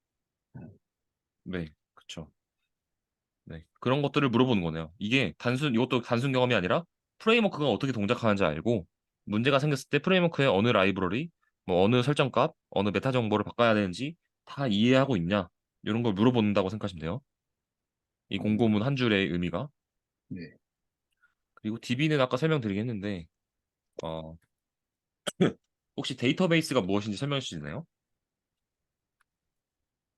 Speaker 1: 네. 그쵸. 네. 그런 것들을 물어보는 거네요. 이것도 단순 경험이 아니라 프레임워크가 어떻게 동작하는지 알고 문제가 생겼을 때 프레임워크의 어느 라이브러리, 뭐 어느 설정값, 어느 메타 정보를 바꿔야 되는지 다 이해하고 있냐? 이런 걸 물어본다고 생각하시면 돼요. 이 공고문 한 줄의 의미가.
Speaker 2: 네.
Speaker 1: 그리고 DB는 아까 설명드리긴 했는데, 어, 혹시 데이터베이스가 무엇인지 설명해 주시나요?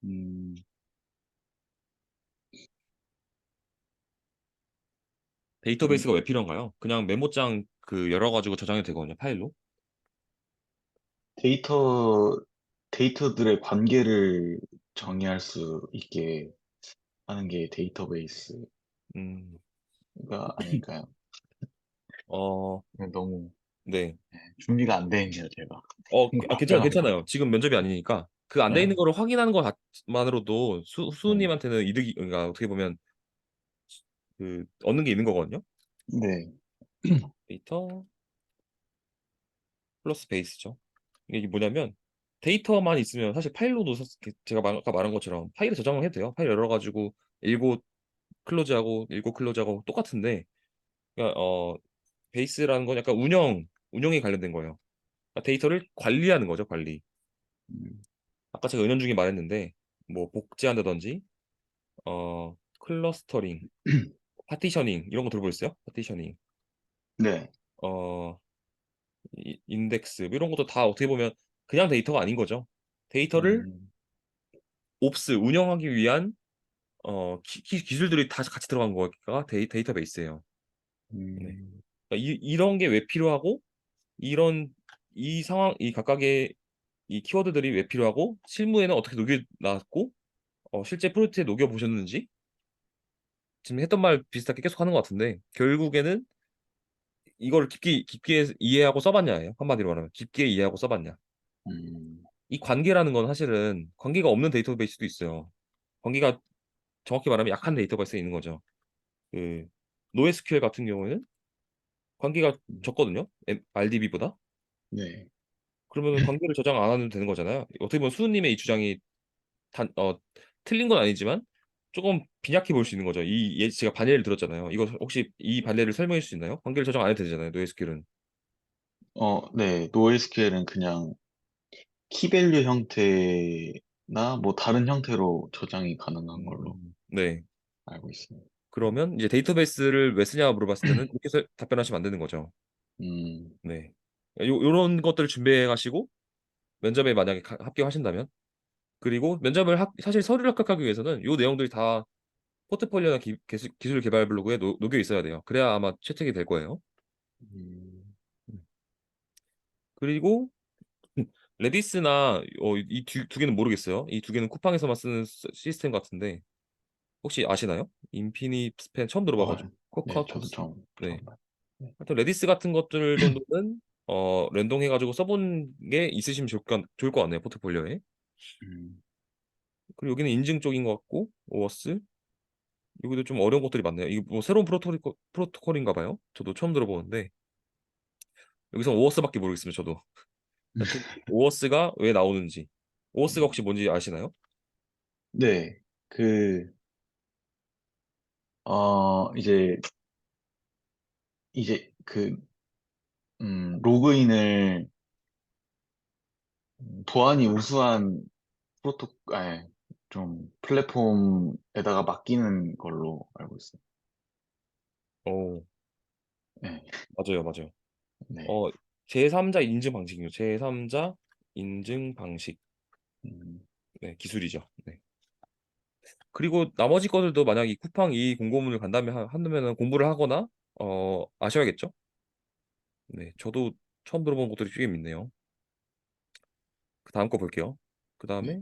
Speaker 2: 음, 음,
Speaker 1: 데이터베이스가 왜 필요한가요? 그냥 메모장 열어가지고 저장이 되거든요, 파일로.
Speaker 2: 데이터, 데이터들의 관계를 정의할 수 있게 하는 게 데이터베이스가
Speaker 1: 음,
Speaker 2: 아닐까요?
Speaker 1: 어,
Speaker 2: 너무
Speaker 1: 네.
Speaker 2: 준비가 안 돼 있네요, 제가.
Speaker 1: 괜찮아요,
Speaker 2: 답변하는 거.
Speaker 1: 괜찮아요. 지금 면접이 아니니까. 그 안 돼 있는
Speaker 2: 네.
Speaker 1: 거를 확인하는 것만으로도
Speaker 2: 네.
Speaker 1: 수우님한테는 이득이, 그러니까 어떻게 보면 얻는 게 있는 거거든요.
Speaker 2: 네.
Speaker 1: 데이터 플러스 베이스죠. 이게 뭐냐면 데이터만 있으면 사실 파일로도 제가 아까 말한 것처럼 파일에 저장을 해도 돼요. 파일 열어가지고 읽고 클로즈하고 읽고 클로즈하고 똑같은데 그러니까 베이스라는 건 약간 운영에 관련된 거예요. 그러니까 데이터를 관리하는 거죠, 관리.
Speaker 2: 음,
Speaker 1: 아까 제가 은연중에 말했는데 뭐 복제한다든지 클러스터링, 파티셔닝 이런 거 들어보셨어요? 파티셔닝,
Speaker 2: 네.
Speaker 1: 어 인덱스 뭐 이런 것도 다 어떻게 보면 그냥 데이터가 아닌 거죠. 데이터를
Speaker 2: 음,
Speaker 1: 옵스 운영하기 위한 기술들이 다 같이 들어간 거가 데이터베이스예요. 네.
Speaker 2: 음,
Speaker 1: 그러니까 이런 게 왜 필요하고 이런 이 상황 이 각각의 이 키워드들이 왜 필요하고 실무에는 어떻게 녹여놨고 실제 프로젝트에 녹여 보셨는지 지금 했던 말 비슷하게 계속 하는 것 같은데 결국에는 이걸 깊게 이해하고 써봤냐예요. 한마디로 말하면 깊게 이해하고 써봤냐.
Speaker 2: 음,
Speaker 1: 이 관계라는 건 사실은 관계가 없는 데이터베이스도 있어요. 관계가 정확히 말하면 약한 데이터베이스에 있는 거죠. 그 NoSQL 같은 경우에는 관계가 적거든요. RDB보다.
Speaker 2: 네.
Speaker 1: 그러면 관계를 저장 안 해도 되는 거잖아요. 어떻게 보면 수우님의 이 주장이 단, 어, 틀린 건 아니지만 조금 빈약해 보일 수 있는 거죠. 제가 반예를 들었잖아요. 이거 혹시 이 반예를 설명해 줄 수 있나요? 관계를 저장 안 해도 되잖아요. NoSQL은.
Speaker 2: 네. NoSQL은 그냥 키밸류 형태나 뭐 다른 형태로 저장이 가능한 걸로
Speaker 1: 네.
Speaker 2: 알고 있습니다.
Speaker 1: 그러면 이제 데이터베이스를 왜 쓰냐 물어봤을 때는 이렇게 답변하시면 안 되는 거죠.
Speaker 2: 음,
Speaker 1: 네. 요런 것들을 준비해 가시고 면접에 만약에 합격하신다면 그리고 면접을 사실 서류를 합격하기 위해서는 요 내용들이 다 포트폴리오나 기술 개발 블로그에 녹여 있어야 돼요. 그래야 아마 채택이 될 거예요.
Speaker 2: 음,
Speaker 1: 음. 그리고 레디스나 이 두 개는 모르겠어요. 이 두 개는 쿠팡에서만 쓰는 시스템 같은데 혹시 아시나요? 인피니 스팬 처음
Speaker 2: 어,
Speaker 1: 들어봐가지고
Speaker 2: 네. 저도
Speaker 1: 코카토스.
Speaker 2: 처음
Speaker 1: 네.
Speaker 2: 봐요. 네.
Speaker 1: 하여튼 레디스 같은 것들 정도는 렌동해가지고 써본 게 있으시면 좋을 것 같네요. 포트폴리오에.
Speaker 2: 음,
Speaker 1: 그리고 여기는 인증 쪽인 것 같고 오워스 여기도 좀 어려운 것들이 많네요. 이게 뭐 새로운 프로토콜인가 봐요. 저도 처음 들어보는데 여기서 오워스밖에 모르겠습니다. 저도. 하여튼 오워스가 왜 나오는지 오워스가 혹시 뭔지 아시나요?
Speaker 2: 네. 이제, 이제 로그인을 보안이 우수한 좀 플랫폼에다가 맡기는 걸로 알고 있어요.
Speaker 1: 어
Speaker 2: 네.
Speaker 1: 맞아요, 맞아요.
Speaker 2: 네.
Speaker 1: 어 제3자 인증 방식이요. 제3자 인증 방식 네, 기술이죠. 네. 그리고 나머지 것들도 만약 이 쿠팡 이 공고문을 간다면 한다면 공부를 하거나 아셔야겠죠? 네, 저도 처음 들어본 것들이 꽤 있네요. 그 다음 거 볼게요. 그
Speaker 2: 네.
Speaker 1: 다음에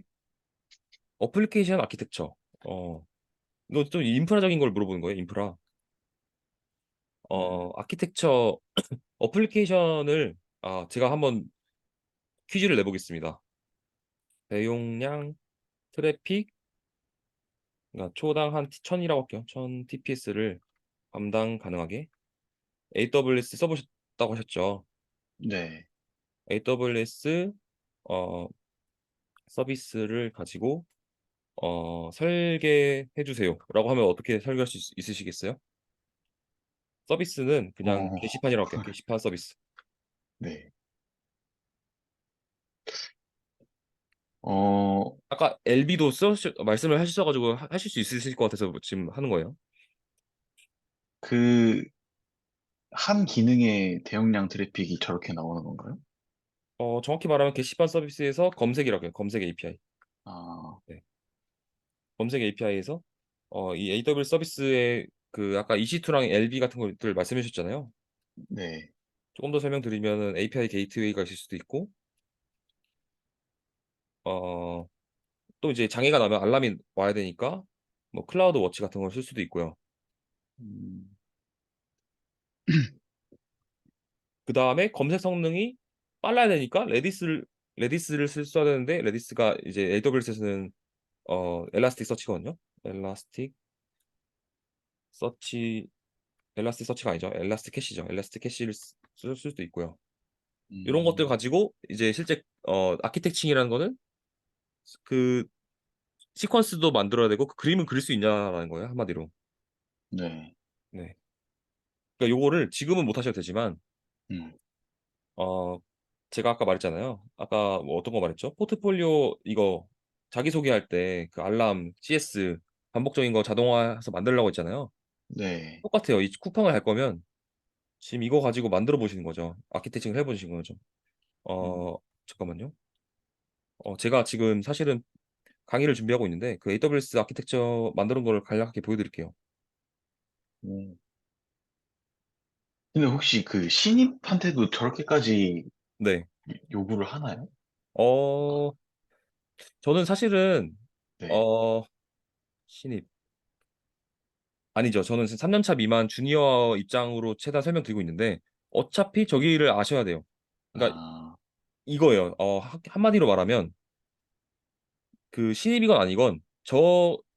Speaker 1: 어플리케이션 아키텍처. 이거 좀 인프라적인 걸 물어보는 거예요. 인프라. 아키텍처 어플리케이션을 제가 한번 퀴즈를 내보겠습니다. 대용량 트래픽 그러니까 초당 한 1000이라고 할게요. 1000 TPS를 감당 가능하게 AWS 써보셨다고 하셨죠.
Speaker 2: 네.
Speaker 1: AWS 어, 서비스를 가지고 설계해 주세요라고 하면 어떻게 설계할 수 있으시겠어요? 서비스는 그냥
Speaker 2: 어,
Speaker 1: 게시판이라고 할게요. 게시판 서비스.
Speaker 2: 네. 어,
Speaker 1: 아까 LB도 말씀을 하셔가지고 하실 수 있으실 것 같아서 지금 하는 거예요.
Speaker 2: 그, 한 기능의 대용량 트래픽이 저렇게 나오는 건가요?
Speaker 1: 정확히 말하면 게시판 서비스에서 검색이라고 해요. 검색 API.
Speaker 2: 아,
Speaker 1: 네. 검색 API에서 이 AWS 서비스의 그 아까 EC2랑 LB 같은 것들 말씀해 주셨잖아요.
Speaker 2: 네.
Speaker 1: 조금 더 설명드리면은 API 게이트웨이가 있을 수도 있고 어, 또 이제 장애가 나면 알람이 와야 되니까 뭐 클라우드 워치 같은 걸 쓸 수도 있고요.
Speaker 2: 음,
Speaker 1: 그 다음에 검색 성능이 빨라야 되니까 레디스를 써야 되는데 레디스가 이제 AWS에서는 엘라스틱 서치거든요. 엘라스틱 서치 엘라스틱 서치가 아니죠. 엘라스틱 캐시죠. 엘라스틱 캐시를 쓸 수도 있고요. 이런 것들
Speaker 2: 음,
Speaker 1: 가지고 이제 실제 아키텍칭이라는 거는 그 시퀀스도 만들어야 되고 그 그림을 그릴 수 있냐라는 거예요, 한마디로.
Speaker 2: 네.
Speaker 1: 네. 그러니까 요거를 지금은 못 하셔도 되지만
Speaker 2: 음,
Speaker 1: 어 제가 아까 말했잖아요. 아까 뭐 어떤 거 말했죠? 포트폴리오 이거 자기소개할 때 그 알람, CS 반복적인 거 자동화해서 만들려고 했잖아요.
Speaker 2: 네.
Speaker 1: 똑같아요. 이 쿠팡을 할 거면 지금 이거 가지고 만들어 보시는 거죠. 아키텍팅을 해 보시는 거죠.
Speaker 2: 음,
Speaker 1: 어 잠깐만요. 제가 지금 사실은 강의를 준비하고 있는데 그 AWS 아키텍처 만드는 거를 간략하게 보여드릴게요.
Speaker 2: 음. 근데 혹시 그 신입한테도 저렇게까지
Speaker 1: 네.
Speaker 2: 요구를 하나요?
Speaker 1: 어 저는 사실은
Speaker 2: 네.
Speaker 1: 어 신입 아니죠. 저는 3년 차 미만 주니어 입장으로 최대한 설명드리고 있는데 어차피 저기를 아셔야 돼요. 그러니까
Speaker 2: 아,
Speaker 1: 이거예요. 한마디로 말하면 그 신입이건 아니건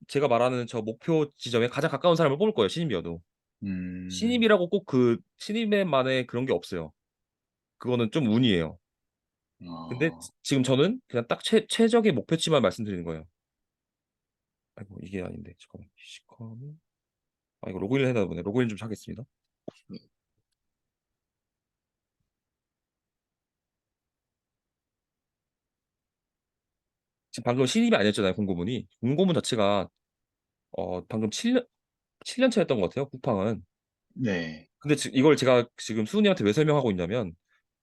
Speaker 1: 제가 말하는 저 목표 지점에 가장 가까운 사람을 뽑을 거예요. 신입이어도.
Speaker 2: 음,
Speaker 1: 신입이라고 꼭 그 신입만의 그런 게 없어요. 그거는 좀 운이에요. 근데
Speaker 2: 아,
Speaker 1: 지금 저는 그냥 딱 최적의 목표치만 말씀드리는 거예요. 아이고 이게 아닌데 잠깐만. 시컴 이거 로그인을 해야 되나 보네. 로그인 좀 하겠습니다. 지금 방금 신입이 아니었잖아요. 공고문이. 공고문 자체가 방금 7년 차였던 것 같아요. 쿠팡은.
Speaker 2: 네.
Speaker 1: 근데 이걸 제가 지금 수은이한테 왜 설명하고 있냐면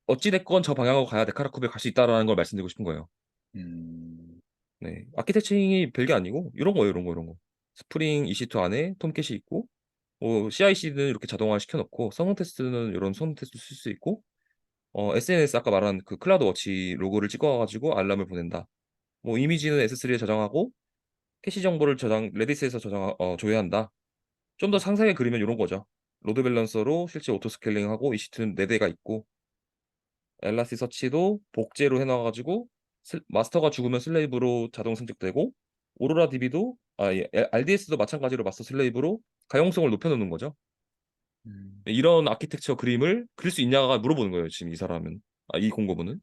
Speaker 1: 어찌됐건 저 방향으로 가야 데카라쿠베 갈 수 있다라는 걸 말씀드리고 싶은 거예요.
Speaker 2: 음,
Speaker 1: 네. 아키텍처링이 별게 아니고 이런 거예요. 이런 거 이런 거. 스프링 EC2 안에 톰캣이 있고 CI/CD는 이렇게 자동화 시켜놓고 성능 테스트는 이런 성능 테스트 쓸 수 있고 SNS 아까 말한 그 클라우드 워치 로고를 찍어가지고 알람을 보낸다. 뭐 이미지는 S3에 저장하고 캐시 정보를 레디스에서 조회한다. 좀 더 상세하게 그리면 이런 거죠. 로드 밸런서로 실제 오토 스케일링하고 EC2는 4대가 있고 엘라스 서치도 복제로 해놔가지고 마스터가 죽으면 슬레이브로 자동 선택되고 오로라 DB도 RDS도 마찬가지로 마스터 슬레이브로 가용성을 높여놓는 거죠.
Speaker 2: 음.
Speaker 1: 이런 아키텍처 그림을 그릴 수 있냐가 물어보는 거예요. 지금 이 사람은 이 공고문은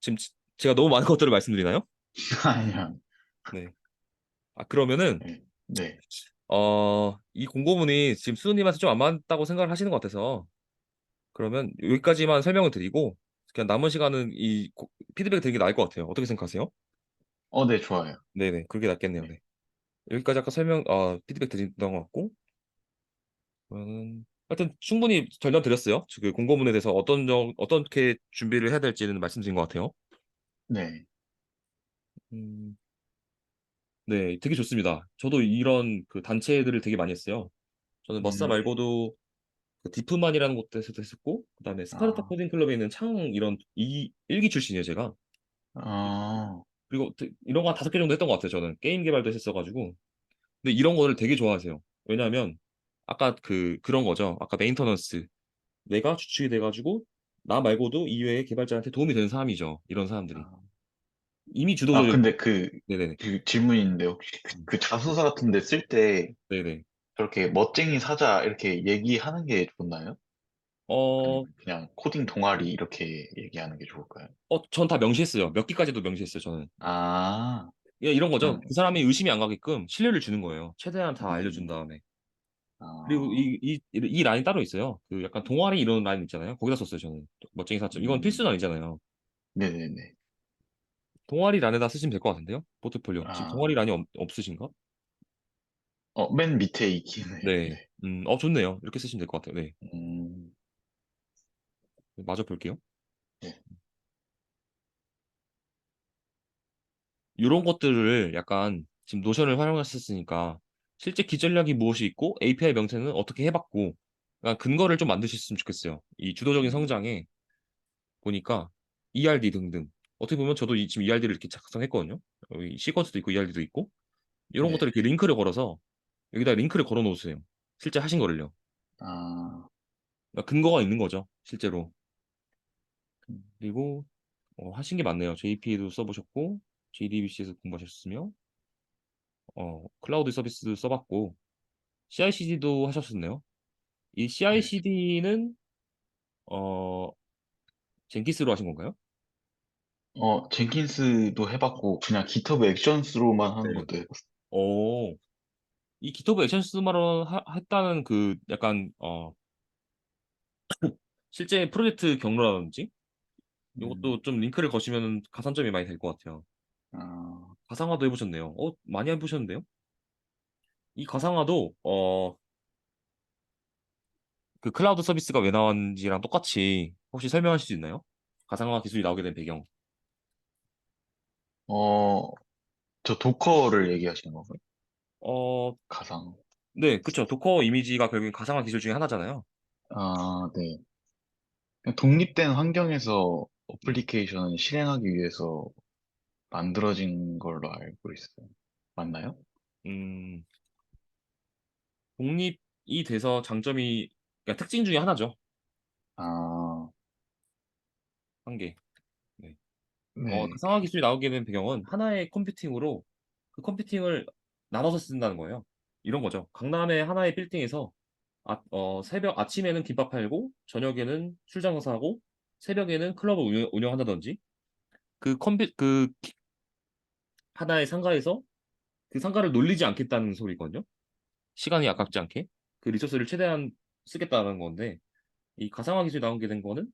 Speaker 1: 지금 제가 너무 많은 것들을 말씀드리나요?
Speaker 2: 아니요.
Speaker 1: 네. 그러면은
Speaker 2: 네. 네.
Speaker 1: 이 공고문이 지금 수우님한테 좀 안 맞다고 생각을 하시는 것 같아서 그러면 여기까지만 설명을 드리고 그냥 남은 시간은 피드백 드리는 게 나을 것 같아요. 어떻게 생각하세요?
Speaker 2: 네, 좋아요.
Speaker 1: 네네, 그게 낫겠네요.
Speaker 2: 네.
Speaker 1: 네. 여기까지 아까 피드백 드렸던 것 같고, 그러면 하여튼 충분히 전달 드렸어요. 그 공고문에 대해서 어떻게 준비를 해야 될지는 말씀드린 것 같아요.
Speaker 2: 네.
Speaker 1: 음, 네, 되게 좋습니다. 저도 이런 그 단체들을 되게 많이 했어요. 저는 머싸
Speaker 2: 음,
Speaker 1: 말고도 그 디프만이라는 곳에서도 했었고, 그다음에 스파르타
Speaker 2: 아,
Speaker 1: 코딩 클럽에 있는 이런 일기 출신이에요, 제가.
Speaker 2: 아,
Speaker 1: 그리고 이런 거 한 5개 정도 했던 것 같아요, 저는. 게임 개발도 했었가지고. 근데 이런 거를 되게 좋아하세요. 왜냐하면 아까 그런 거죠. 아까 메인터넌스. 내가 주축이 돼가지고 나 말고도 이외의 개발자한테 도움이 되는 사람이죠. 이런 사람들이.
Speaker 2: 아.
Speaker 1: 이미 주도적인
Speaker 2: 근데 그,
Speaker 1: 네네네.
Speaker 2: 그 질문인데, 혹시
Speaker 1: 음,
Speaker 2: 그 자소서 같은 데 쓸 때,
Speaker 1: 네네.
Speaker 2: 저렇게 멋쟁이 사자 이렇게 얘기하는 게 좋나요?
Speaker 1: 어,
Speaker 2: 아니면 그냥 코딩 동아리 이렇게 얘기하는 게 좋을까요?
Speaker 1: 전 다 명시했어요. 몇 개까지도 명시했어요, 저는.
Speaker 2: 아,
Speaker 1: 예, 이런 거죠.
Speaker 2: 그냥,
Speaker 1: 그 사람이 의심이 안 가게끔 신뢰를 주는 거예요. 최대한 다 알려준
Speaker 2: 음,
Speaker 1: 다음에. 그리고
Speaker 2: 아,
Speaker 1: 이 라인이 따로 있어요. 그 약간 동아리 이런 라인 있잖아요. 거기다 썼어요, 저는. 멋쟁이 사점. 이건 필수는
Speaker 2: 음,
Speaker 1: 아니잖아요.
Speaker 2: 네네네.
Speaker 1: 동아리 란에다 쓰시면 될 것 같은데요? 포트폴리오. 지금 동아리
Speaker 2: 아,
Speaker 1: 란이 없으신가?
Speaker 2: 맨 밑에 있긴 해요.
Speaker 1: 네.
Speaker 2: 네.
Speaker 1: 좋네요. 이렇게 쓰시면 될 것 같아요. 네.
Speaker 2: 음,
Speaker 1: 마저 볼게요.
Speaker 2: 네.
Speaker 1: 이런 것들을 약간 지금 노션을 활용하셨으니까 실제 기전력이 무엇이 있고 API 명세는 어떻게 해봤고 그러니까 근거를 좀 만드셨으면 좋겠어요. 이 주도적인
Speaker 2: 음,
Speaker 1: 성장에 보니까 ERD 등등. 어떻게 보면 저도 지금 ERD를 이렇게 작성했거든요. 여기 시퀀스도 있고 ERD도 있고 이런 것들
Speaker 2: 네.
Speaker 1: 이렇게 링크를 걸어서 여기다 링크를 걸어 놓으세요. 실제 하신 거를요.
Speaker 2: 아,
Speaker 1: 그러니까 근거가 있는 거죠. 실제로.
Speaker 2: 음,
Speaker 1: 그리고 하신 게 많네요. JP도 써보셨고 JDBC에서 공부하셨으며 클라우드 서비스도 써봤고 CI/CD도 하셨었네요. 이
Speaker 2: 네.
Speaker 1: CI/CD는 젠키스로 하신 건가요?
Speaker 2: 젠킨스도 해봤고, 그냥 GitHub 액션스로만 하는
Speaker 1: 네.
Speaker 2: 것도 해봤어.
Speaker 1: 오, 이 기토브 액션 스마로 했다는 그 약간 실제 프로젝트 경로라든지
Speaker 2: 음,
Speaker 1: 이것도 좀 링크를 거시면 가산점이 많이 될 것 같아요.
Speaker 2: 아,
Speaker 1: 가상화도 해보셨네요. 많이 해보셨는데요? 이 가상화도 그 클라우드 서비스가 왜 나왔는지랑 똑같이 혹시 설명하실 수 있나요? 가상화 기술이 나오게 된 배경.
Speaker 2: 어, 저 도커를 얘기하시는 건가요?
Speaker 1: 어,
Speaker 2: 가상.
Speaker 1: 네, 그쵸. 도커 이미지가 결국엔 가상화 기술 중에 하나잖아요.
Speaker 2: 아, 네. 그냥 독립된 환경에서
Speaker 1: 네.
Speaker 2: 어플리케이션을 실행하기 위해서 만들어진 걸로 알고 있어요. 맞나요?
Speaker 1: 음, 독립이 돼서 장점이, 그러니까 특징 중에 하나죠.
Speaker 2: 아,
Speaker 1: 한 개. 네.
Speaker 2: 네.
Speaker 1: 가상화 기술이 나오게 된 배경은 하나의 컴퓨팅으로 그 컴퓨팅을 나눠서 쓴다는 거예요. 이런 거죠. 강남의 하나의 빌딩에서 아침에는 김밥 팔고 저녁에는 술 장사하고 새벽에는 클럽을 운영한다든지 하나의 상가에서 그 상가를 놀리지 않겠다는 소리거든요. 시간이 아깝지 않게 그 리소스를 최대한 쓰겠다는 건데 이 가상화 기술이 나오게 된 거는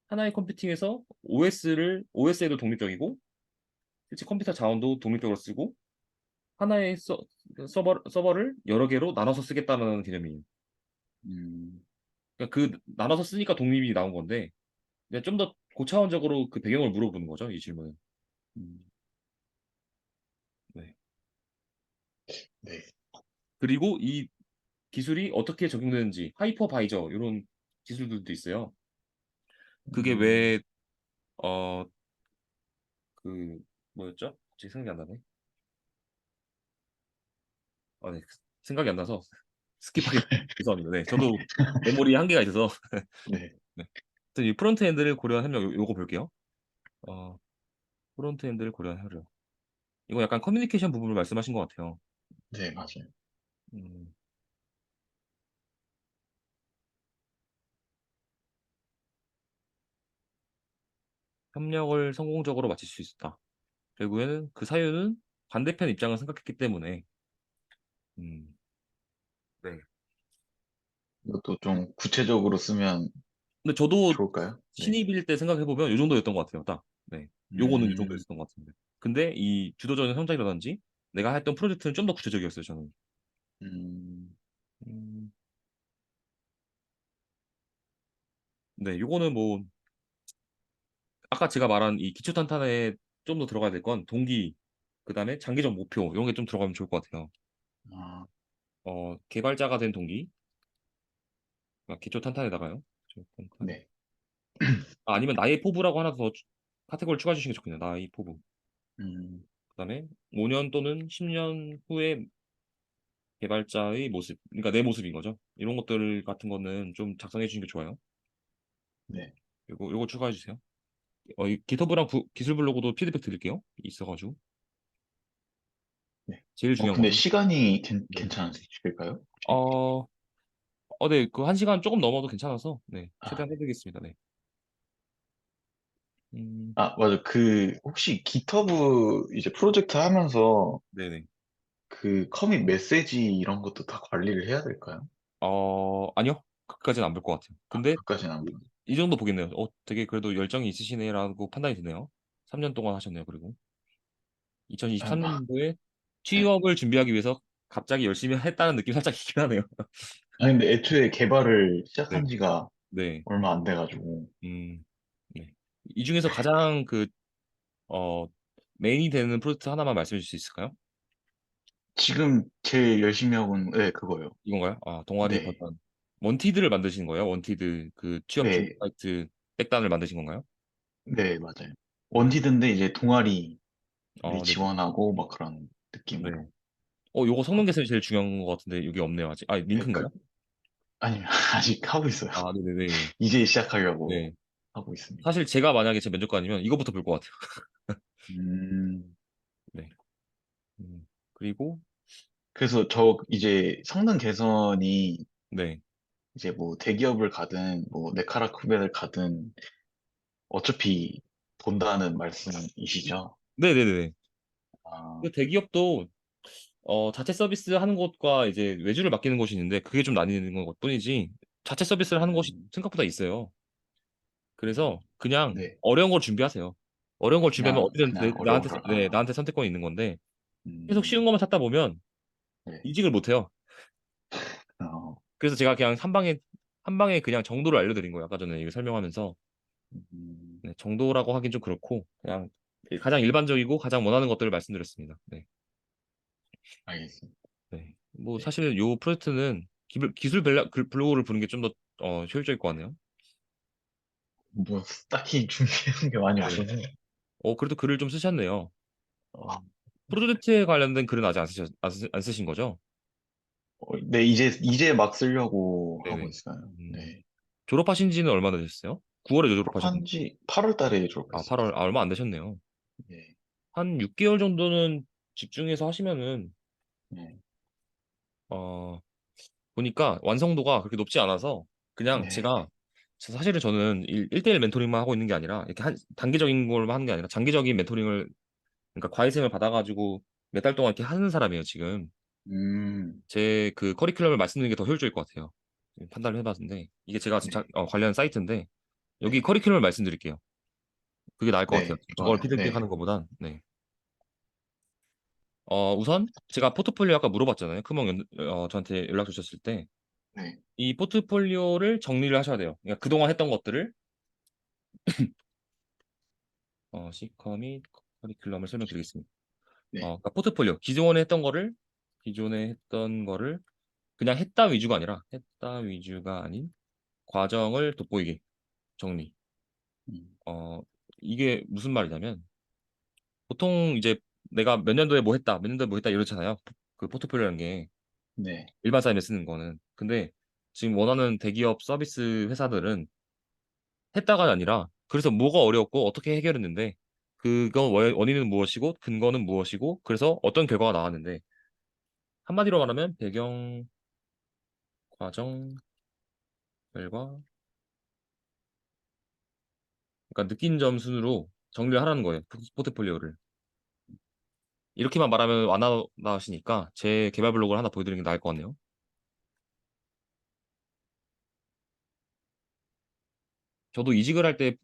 Speaker 1: 하나의 컴퓨팅에서 OS에도 독립적이고 실제 컴퓨터 자원도 독립적으로 쓰고 하나의 서버를 여러 개로 나눠서 쓰겠다는 개념이에요.
Speaker 2: 음,
Speaker 1: 그러니까 그 나눠서 쓰니까 독립이 나온 건데 좀 더 고차원적으로 그 배경을 물어보는 거죠, 이 질문은.
Speaker 2: 음,
Speaker 1: 네.
Speaker 2: 네.
Speaker 1: 그리고 이 기술이 어떻게 적용되는지 하이퍼바이저 이런 기술들도 있어요. 그게
Speaker 2: 음,
Speaker 1: 왜 어 그 뭐였죠? 갑자기 생각이 안 나네. 네. 생각이 안 나서 스킵하겠습니다. 죄송합니다. 네, 저도 메모리 한계가 있어서.
Speaker 2: 네.
Speaker 1: 네. 하여튼 이 프론트엔드를 고려하면 요거 볼게요. 어, 프론트엔드를 고려하려. 이거 약간 커뮤니케이션 부분을 말씀하신 것 같아요.
Speaker 2: 네, 맞아요.
Speaker 1: 음, 협력을 성공적으로 마칠 수 있었다. 결국에는 그 사유는 반대편 입장을 생각했기 때문에, 음, 네.
Speaker 2: 이것도 좀 구체적으로 쓰면
Speaker 1: 근데 저도
Speaker 2: 좋을까요? 네.
Speaker 1: 신입일 때 생각해보면 요 정도였던 것 같아요. 딱. 네. 요거는 요
Speaker 2: 음,
Speaker 1: 정도였던 것 같은데. 근데 이 주도적인 성장이라든지 내가 했던 프로젝트는 좀 더 구체적이었어요, 저는.
Speaker 2: 음,
Speaker 1: 음, 네. 요거는 뭐, 아까 제가 말한 이 기초 탄탄에 좀 더 들어가야 될 건 동기, 그 다음에 장기적 목표, 이런 게 좀 들어가면 좋을 것 같아요.
Speaker 2: 아,
Speaker 1: 개발자가 된 동기, 그러니까 기초 탄탄에다가요. 기초 탄탄.
Speaker 2: 네.
Speaker 1: 아니면 나의 포부라고 하나 더 카테고리 추가해 주시는 게 좋겠네요. 나의 포부.
Speaker 2: 음,
Speaker 1: 그다음에 5년 또는 10년 후에 개발자의 모습, 그러니까 내 모습인 거죠. 이런 것들 같은 거는 좀 작성해 주시는 게 좋아요.
Speaker 2: 네.
Speaker 1: 요거 추가해 주세요. 이 기터브랑 기술 블로그도 피드백 드릴게요. 있어가지고
Speaker 2: 네.
Speaker 1: 제일 중요한
Speaker 2: 근데
Speaker 1: 거는.
Speaker 2: 시간이
Speaker 1: 네.
Speaker 2: 괜찮으실까요? 혹시?
Speaker 1: 어, 네, 그 1시간 조금 넘어도 괜찮아서 네,
Speaker 2: 아,
Speaker 1: 최대한
Speaker 2: 네.
Speaker 1: 해드리겠습니다. 네. 음,
Speaker 2: 아, 맞아. 혹시 GitHub 이제 프로젝트 하면서
Speaker 1: 네네.
Speaker 2: 그 커밋 메시지 이런 것도 다 관리를 해야 될까요?
Speaker 1: 아니요. 그까지는 안 볼 것 같아요.
Speaker 2: 아,
Speaker 1: 근데
Speaker 2: 그까지는 안 보요.
Speaker 1: 이 정도 보겠네요. 되게 그래도 열정이 있으시네라고 판단이 드네요. 3년 동안 하셨네요. 그리고
Speaker 2: 아, 막,
Speaker 1: 2023년도에
Speaker 2: 네.
Speaker 1: 취업을 준비하기 위해서 갑자기 열심히 했다는 느낌이 살짝 있긴 하네요.
Speaker 2: 아니, 근데 애초에 개발을
Speaker 1: 네,
Speaker 2: 시작한 지가
Speaker 1: 네,
Speaker 2: 얼마 안 돼가지고.
Speaker 1: 네. 이 중에서 가장 어, 메인이 되는 프로젝트 하나만 말씀해 주실 수 있을까요?
Speaker 2: 지금 제일 열심히 하고 있는, 네, 그거요.
Speaker 1: 이건가요? 동아리
Speaker 2: 네.
Speaker 1: 버전. 원티드를 만드신 거예요? 원티드 그 취업 준비
Speaker 2: 네.
Speaker 1: 사이트 백단을 만드신 건가요?
Speaker 2: 네, 맞아요.
Speaker 1: 음,
Speaker 2: 원티드인데 이제 동아리를
Speaker 1: 네네.
Speaker 2: 지원하고 막 그런
Speaker 1: 네.
Speaker 2: 느낌으로
Speaker 1: 요거 성능
Speaker 2: 하고.
Speaker 1: 개선이 제일 중요한 것 같은데 이게 없네요 아직.
Speaker 2: 네,
Speaker 1: 링크인가요?
Speaker 2: 아니면 아직 하고 있어요.
Speaker 1: 네네네.
Speaker 2: 이제 시작하려고
Speaker 1: 네.
Speaker 2: 하고 있습니다.
Speaker 1: 사실 제가 만약에 제 면접관이면 이거부터 볼 것 같아요.
Speaker 2: 음,
Speaker 1: 네. 그리고
Speaker 2: 그래서 저 이제 성능 개선이
Speaker 1: 네.
Speaker 2: 이제 뭐 대기업을 가든 뭐 네카라 쿠베를 가든 어차피 본다는 말씀이시죠?
Speaker 1: 네네네.
Speaker 2: 아,
Speaker 1: 그 대기업도 자체 서비스 하는 곳과 이제 외주를 맡기는 곳이 있는데 그게 좀 나뉘는 것 뿐이지 자체 서비스를 하는 곳이
Speaker 2: 음,
Speaker 1: 생각보다 있어요. 그래서 그냥
Speaker 2: 네.
Speaker 1: 어려운 걸 준비하세요. 어려운 걸 준비하면 어디든
Speaker 2: 그냥 어려운
Speaker 1: 나한테
Speaker 2: 걸,
Speaker 1: 네, 나한테 선택권이 있는 건데 계속 쉬운
Speaker 2: 음,
Speaker 1: 것만 찾다 보면
Speaker 2: 네.
Speaker 1: 이직을 못 해요.
Speaker 2: 어,
Speaker 1: 그래서 제가 그냥 한 방에 그냥 정도를 알려드린 거예요. 아까 전에 이거 설명하면서
Speaker 2: 음,
Speaker 1: 네, 정도라고 하긴 좀 그렇고 그냥 가장 일반적이고 가장 원하는 것들을 말씀드렸습니다. 네.
Speaker 2: 알겠습니다.
Speaker 1: 네. 뭐
Speaker 2: 네.
Speaker 1: 사실 요 프로젝트는 기술 블로그를 부는 게 좀 더 효율적일 것 같네요.
Speaker 2: 뭐, 딱히 준비한 게 많이
Speaker 1: 네.
Speaker 2: 없어서,
Speaker 1: 그래도 글을 좀 쓰셨네요.
Speaker 2: 어,
Speaker 1: 프로젝트에 관련된 글은 아직 안 쓰신 거죠?
Speaker 2: 네, 이제 막 쓰려고 하고
Speaker 1: 네네.
Speaker 2: 있어요.
Speaker 1: 음,
Speaker 2: 네.
Speaker 1: 졸업하신 지는 얼마나 되셨어요? 9월에 졸업하셨나요?
Speaker 2: 졸업한 지 8월 달에
Speaker 1: 아,
Speaker 2: 졸업했어요.
Speaker 1: 8월, 얼마 안 되셨네요.
Speaker 2: 네.
Speaker 1: 한 6개월 정도는 집중해서 하시면은,
Speaker 2: 네.
Speaker 1: 어, 보니까 완성도가 그렇게 높지 않아서, 그냥
Speaker 2: 네.
Speaker 1: 사실은 저는 1대1 멘토링만 하고 있는 게 아니라, 이렇게 단기적인 걸 하는 게 아니라, 장기적인 멘토링을, 그러니까 과외생을 받아가지고 몇 달 동안 이렇게 하는 사람이에요, 지금.
Speaker 2: 음,
Speaker 1: 제 그 커리큘럼을 말씀드리는 게 더 효율적일 것 같아요. 판단을 해봤는데, 이게 제가 지금
Speaker 2: 네.
Speaker 1: 관련 사이트인데, 여기
Speaker 2: 네.
Speaker 1: 커리큘럼을 말씀드릴게요. 그게 나을 것 같아요.
Speaker 2: 네.
Speaker 1: 저걸
Speaker 2: 좋아요.
Speaker 1: 피드백
Speaker 2: 네.
Speaker 1: 하는 것보단. 네. 우선 제가 포트폴리오 아까 물어봤잖아요. 저한테 연락 주셨을 때.
Speaker 2: 네.
Speaker 1: 이 포트폴리오를 정리를 하셔야 돼요. 그러니까 그동안 했던 것들을 시커 및 커리큘럼을 설명드리겠습니다.
Speaker 2: 네.
Speaker 1: 그러니까 포트폴리오 기존에 했던 거를 그냥 했다 위주가 아닌 과정을 돋보이게 정리.
Speaker 2: 음,
Speaker 1: 어, 이게 무슨 말이냐면 보통 이제 내가 몇 년도에 뭐 했다, 몇 년도에 뭐 했다 이렇잖아요. 그 포트폴리오라는 게
Speaker 2: 네.
Speaker 1: 일반 사람이 쓰는 거는. 근데 지금 원하는 대기업 서비스 회사들은 했다가 아니라 그래서 뭐가 어려웠고 어떻게 해결했는데 그거 원인은 무엇이고 근거는 무엇이고 그래서 어떤 결과가 나왔는데 한마디로 말하면 배경, 과정, 결과 그러니까 느낀 점 순으로 정리를 하라는 거예요. 포트폴리오를. 이렇게만 말하면 와닿으시니까 제 개발 블로그를 하나 보여드리는 게 나을 것 같네요. 저도 이직을 할 때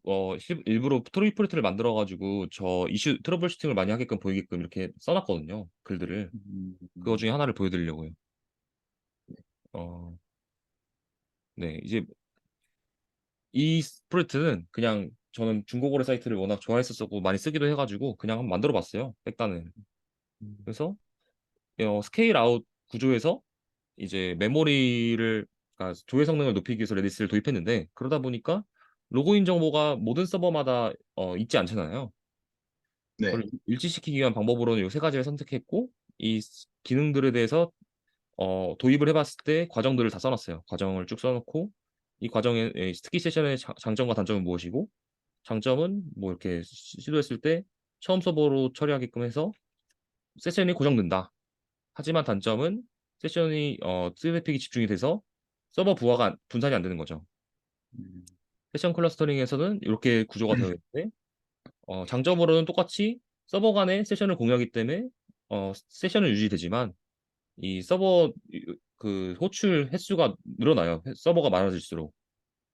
Speaker 1: 일부러 트로이 프로젝트를 만들어가지고 저 이슈 트러블 슈팅을 많이 하게끔 보이게끔 이렇게 써놨거든요. 글들을. 그거
Speaker 2: 음,
Speaker 1: 중에 하나를 보여드리려고요. 어, 네. 이제 이 프로젝트는 그냥 저는 중고거래 사이트를 워낙 좋아했었고 많이 쓰기도 해가지고 그냥 한번 만들어 봤어요. 백단을.
Speaker 2: 음,
Speaker 1: 그래서 스케일 아웃 구조에서 이제 메모리를 그러니까 조회 성능을 높이기 위해서 레디스를 도입했는데 그러다 보니까 로그인 정보가 모든 서버마다 있지 않잖아요. 그걸
Speaker 2: 네.
Speaker 1: 일치시키기 위한 방법으로는 이 세 가지를 선택했고 이 기능들에 대해서 도입을 해봤을 때 과정들을 다 써놨어요. 과정을 쭉 써놓고 이 과정의 스키 세션의 장점과 단점은 무엇이고 장점은 뭐 이렇게 시도했을 때 처음 서버로 처리하게끔 해서 세션이 고정된다. 하지만 단점은 세션이 트래픽이 집중이 돼서 서버 부하가 분산이 안 되는 거죠.
Speaker 2: 음,
Speaker 1: 세션 클러스터링에서는 이렇게 구조가 되어 있는데 장점으로는 똑같이 서버 간에 세션을 공유하기 때문에 세션은 유지되지만 이 서버 그 호출 횟수가 늘어나요. 서버가 많아질수록.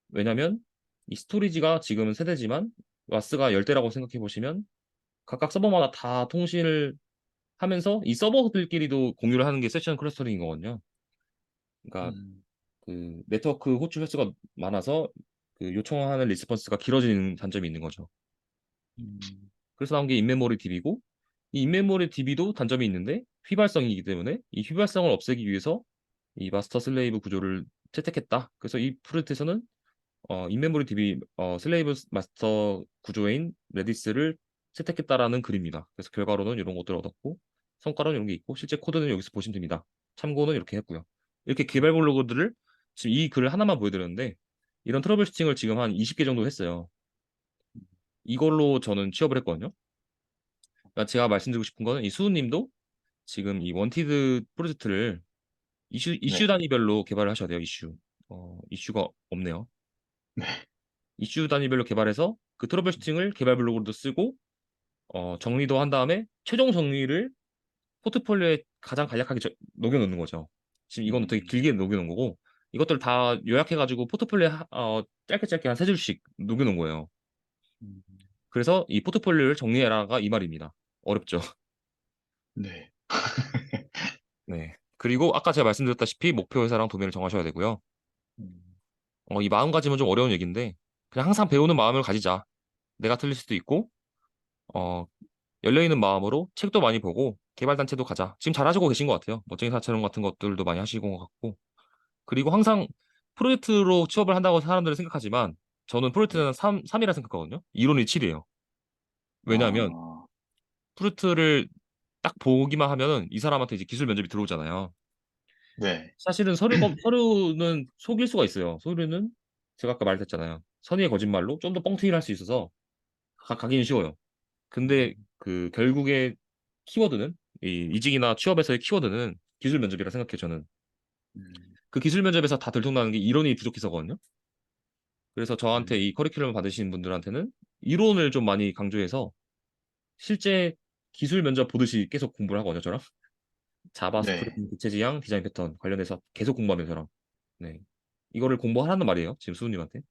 Speaker 1: 왜냐면 이 스토리지가 지금은 세대지만 와스가 열대라고 생각해 보시면 각각 서버마다 다 통신을 하면서 이 서버들끼리도 공유를 하는 게 세션 클러스터링인 거거든요. 그러니까
Speaker 2: 음,
Speaker 1: 그 네트워크 호출 횟수가 많아서 그 요청하는 리스폰스가 길어지는 단점이 있는 거죠.
Speaker 2: 음,
Speaker 1: 그래서 나온 게 인메모리 DB고 이 인메모리 DB도 단점이 있는데 휘발성이기 때문에 이 휘발성을 없애기 위해서 이 마스터 슬레이브 구조를 채택했다. 그래서 이 프로젝트에서는 인메모리 DB 슬레이브 마스터 구조인 레디스를 채택했다라는 글입니다. 그래서 결과로는 이런 것들을 얻었고 성과로는 이런 게 있고 실제 코드는 여기서 보시면 됩니다. 참고는 이렇게 했고요. 이렇게 개발 블로그들을 지금 이 글을 하나만 보여드렸는데 이런 트러블 슈팅을 지금 한 20개 정도 했어요. 이걸로 저는 취업을 했거든요. 그러니까 제가 말씀드리고 싶은 거는 이 수우님도 지금 이 원티드 프로젝트를 이슈
Speaker 2: 네.
Speaker 1: 단위별로 개발을 하셔야 돼요. 이슈가 없네요.
Speaker 2: 네.
Speaker 1: 이슈 단위별로 개발해서 그 트러블 슈팅을 개발 블록으로도 쓰고 정리도 한 다음에 최종 정리를 포트폴리오에 가장 간략하게 녹여놓는 거죠. 지금 이거는 되게
Speaker 2: 음,
Speaker 1: 길게 녹여놓은 거고 이것들 다 요약해가지고 포트폴리오에 짧게 짧게 한 세 줄씩 녹여놓은 거예요.
Speaker 2: 음,
Speaker 1: 그래서 이 포트폴리오를 정리해라가 이 말입니다. 어렵죠.
Speaker 2: 네.
Speaker 1: 네. 그리고 아까 제가 말씀드렸다시피 목표 회사랑 도면을 정하셔야 되고요.
Speaker 2: 음,
Speaker 1: 이 마음가짐은 좀 어려운 얘기인데 그냥 항상 배우는 마음을 가지자. 내가 틀릴 수도 있고 어, 열려있는 마음으로 책도 많이 보고 개발단체도 가자. 지금 잘하시고 계신 것 같아요. 멋쟁이 사채론 같은 것들도 많이 하시고 것 같고 그리고 항상 프로젝트로 취업을 한다고 사람들은 생각하지만 저는
Speaker 2: 네.
Speaker 1: 프로젝트는 3이라 생각하거든요. 이론이 7이에요. 왜냐하면
Speaker 2: 아,
Speaker 1: 프로젝트를 딱 보기만 하면은 이 사람한테 이제 기술 면접이 들어오잖아요.
Speaker 2: 네.
Speaker 1: 사실은 서류는 속일 수가 있어요. 서류는 제가 아까 말했잖아요. 선의의 거짓말로 좀 더 뻥튀기를 할 수 있어서 가기는 쉬워요. 근데
Speaker 2: 음,
Speaker 1: 그 결국에 키워드는 이 이직이나 취업에서의 키워드는 기술 면접이라 생각해요, 저는.
Speaker 2: 음,
Speaker 1: 그 기술 면접에서 다 들통나는 게 이론이 부족해서거든요. 그래서 저한테
Speaker 2: 음,
Speaker 1: 이 커리큘럼을 받으시는 분들한테는 이론을 좀 많이 강조해서 실제 기술 면접 보듯이 계속 공부를 하거든요, 저랑. 자바,
Speaker 2: 네.
Speaker 1: 스크립트, 대체 지향, 디자인 패턴 관련해서 계속 공부하면 저랑. 네. 이거를 공부하라는 말이에요, 지금 수우님한테.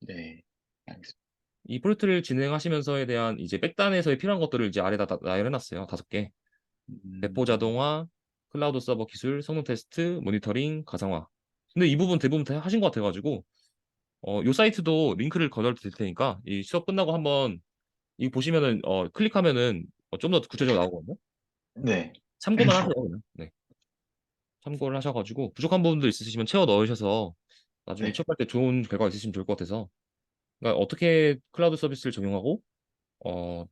Speaker 2: 네. 알겠습니다.
Speaker 1: 이 프로젝트를 진행하시면서에 대한 이제 백단에서의 필요한 것들을 이제 아래다 나열해놨어요. 5개. 배포
Speaker 2: 음,
Speaker 1: 자동화, 클라우드 서버 기술, 성능 테스트, 모니터링, 가상화. 근데 이 부분 대부분 다 하신 것 같아가지고 요 사이트도 링크를 거절 드릴 테니까 이 수업 끝나고 한번 이 보시면은 클릭하면은 좀 더 구체적으로 나오거든요.
Speaker 2: 네.
Speaker 1: 참고만 하세요, 그냥. 네. 참고를 하셔가지고 부족한 부분도 있으시면 채워 넣으셔서 나중에
Speaker 2: 네.
Speaker 1: 취업할 때 좋은 결과 있으시면 좋을 것 같아서. 그러니까 어떻게 클라우드 서비스를 적용하고 어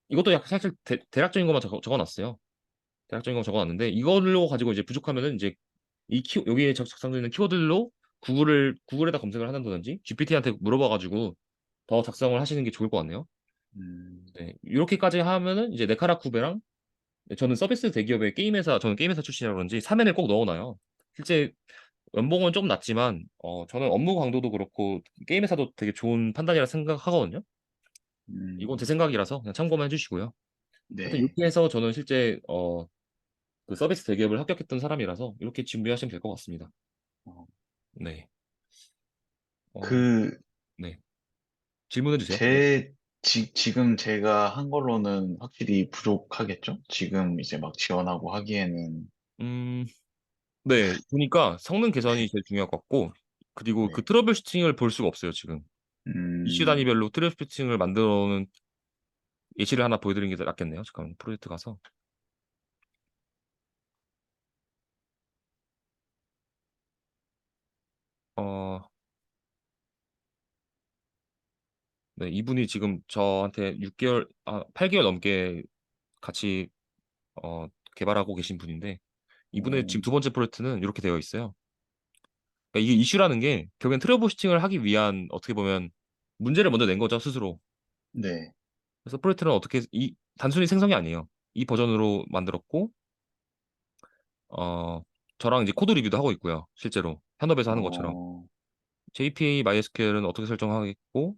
Speaker 1: 이것도 약간 살짝 대략적인 것만 적어놨어요. 대략적인 거 적어놨는데 이걸로 가지고 이제 부족하면은 이제 여기에 작성되어 있는 키워드로 구글에다 검색을 한다든지 GPT한테 물어봐가지고 더 작성을 하시는 게 좋을 것 같네요.
Speaker 2: 음,
Speaker 1: 네, 이렇게까지 하면은 이제 네카라쿠베랑 저는 서비스 대기업의 저는 게임회사 출신이라 그런지 사면을 꼭 넣어놔요. 실제 연봉은 좀 낮지만 저는 업무 강도도 그렇고 게임회사도 되게 좋은 판단이라 생각하거든요. 이건 제
Speaker 2: 음,
Speaker 1: 생각이라서 그냥 참고만 해주시고요. 하여튼
Speaker 2: 네.
Speaker 1: 이렇게 해서 저는 실제 그 서비스 대기업을 합격했던 사람이라서 이렇게 준비하시면 될 것 같습니다.
Speaker 2: 어,
Speaker 1: 네. 어,
Speaker 2: 그,
Speaker 1: 네. 질문해 주세요. 네.
Speaker 2: 제, 지금 제가 한 걸로는 확실히 부족하겠죠? 지금 이제 막 지원하고 하기에는,
Speaker 1: 음, 네. 보니까 성능 개선이
Speaker 2: 네,
Speaker 1: 제일 중요할 것 같고, 그리고 그
Speaker 2: 네.
Speaker 1: 트러블 슈팅을 볼 수가 없어요, 지금. 이슈
Speaker 2: 음,
Speaker 1: 단위별로 트러블 슈팅을 만들어 놓은 예시를 하나 보여드리는 게 낫겠네요. 잠깐 프로젝트 가서. 어, 네. 이분이 지금 저한테 8개월 넘게 같이 어, 개발하고 계신 분인데, 이분의
Speaker 2: 어,
Speaker 1: 지금 두 번째 프로젝트는 이렇게 되어 있어요. 그러니까 이게 이슈라는 게 결국엔 트러블 슈팅을 하기 위한 어떻게 보면 문제를 먼저 낸 거죠, 스스로.
Speaker 2: 네.
Speaker 1: 그래서 프로젝트는 어떻게 단순히 생성이 아니에요. 이 버전으로 만들었고 어 저랑 이제 코드 리뷰도 하고 있고요. 실제로 현업에서 하는 것처럼
Speaker 2: 어,
Speaker 1: JPA, MySQL은 어떻게 설정하겠고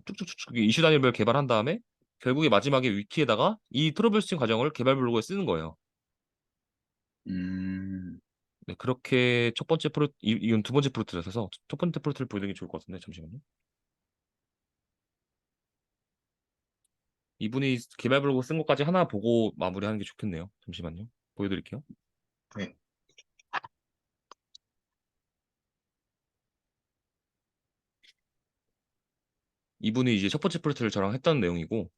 Speaker 1: 쭉쭉쭉쭉 이슈 단위별 개발한 다음에 결국에 마지막에 위키에다가 이 트러블 슈팅 과정을 개발 블로그에 쓰는 거예요.
Speaker 2: 음,
Speaker 1: 네, 그렇게 첫 번째 이건 두 번째 프로젝트라서 첫 번째 프로젝트를 보여드리는 게 좋을 것 같은데 잠시만요. 이분이 개발 블로그 쓴 것까지 하나 보고 마무리하는 게 좋겠네요. 잠시만요. 보여드릴게요.
Speaker 2: 네.
Speaker 1: 이분이 이제 첫 번째 프로젝트를 저랑 했던 내용이고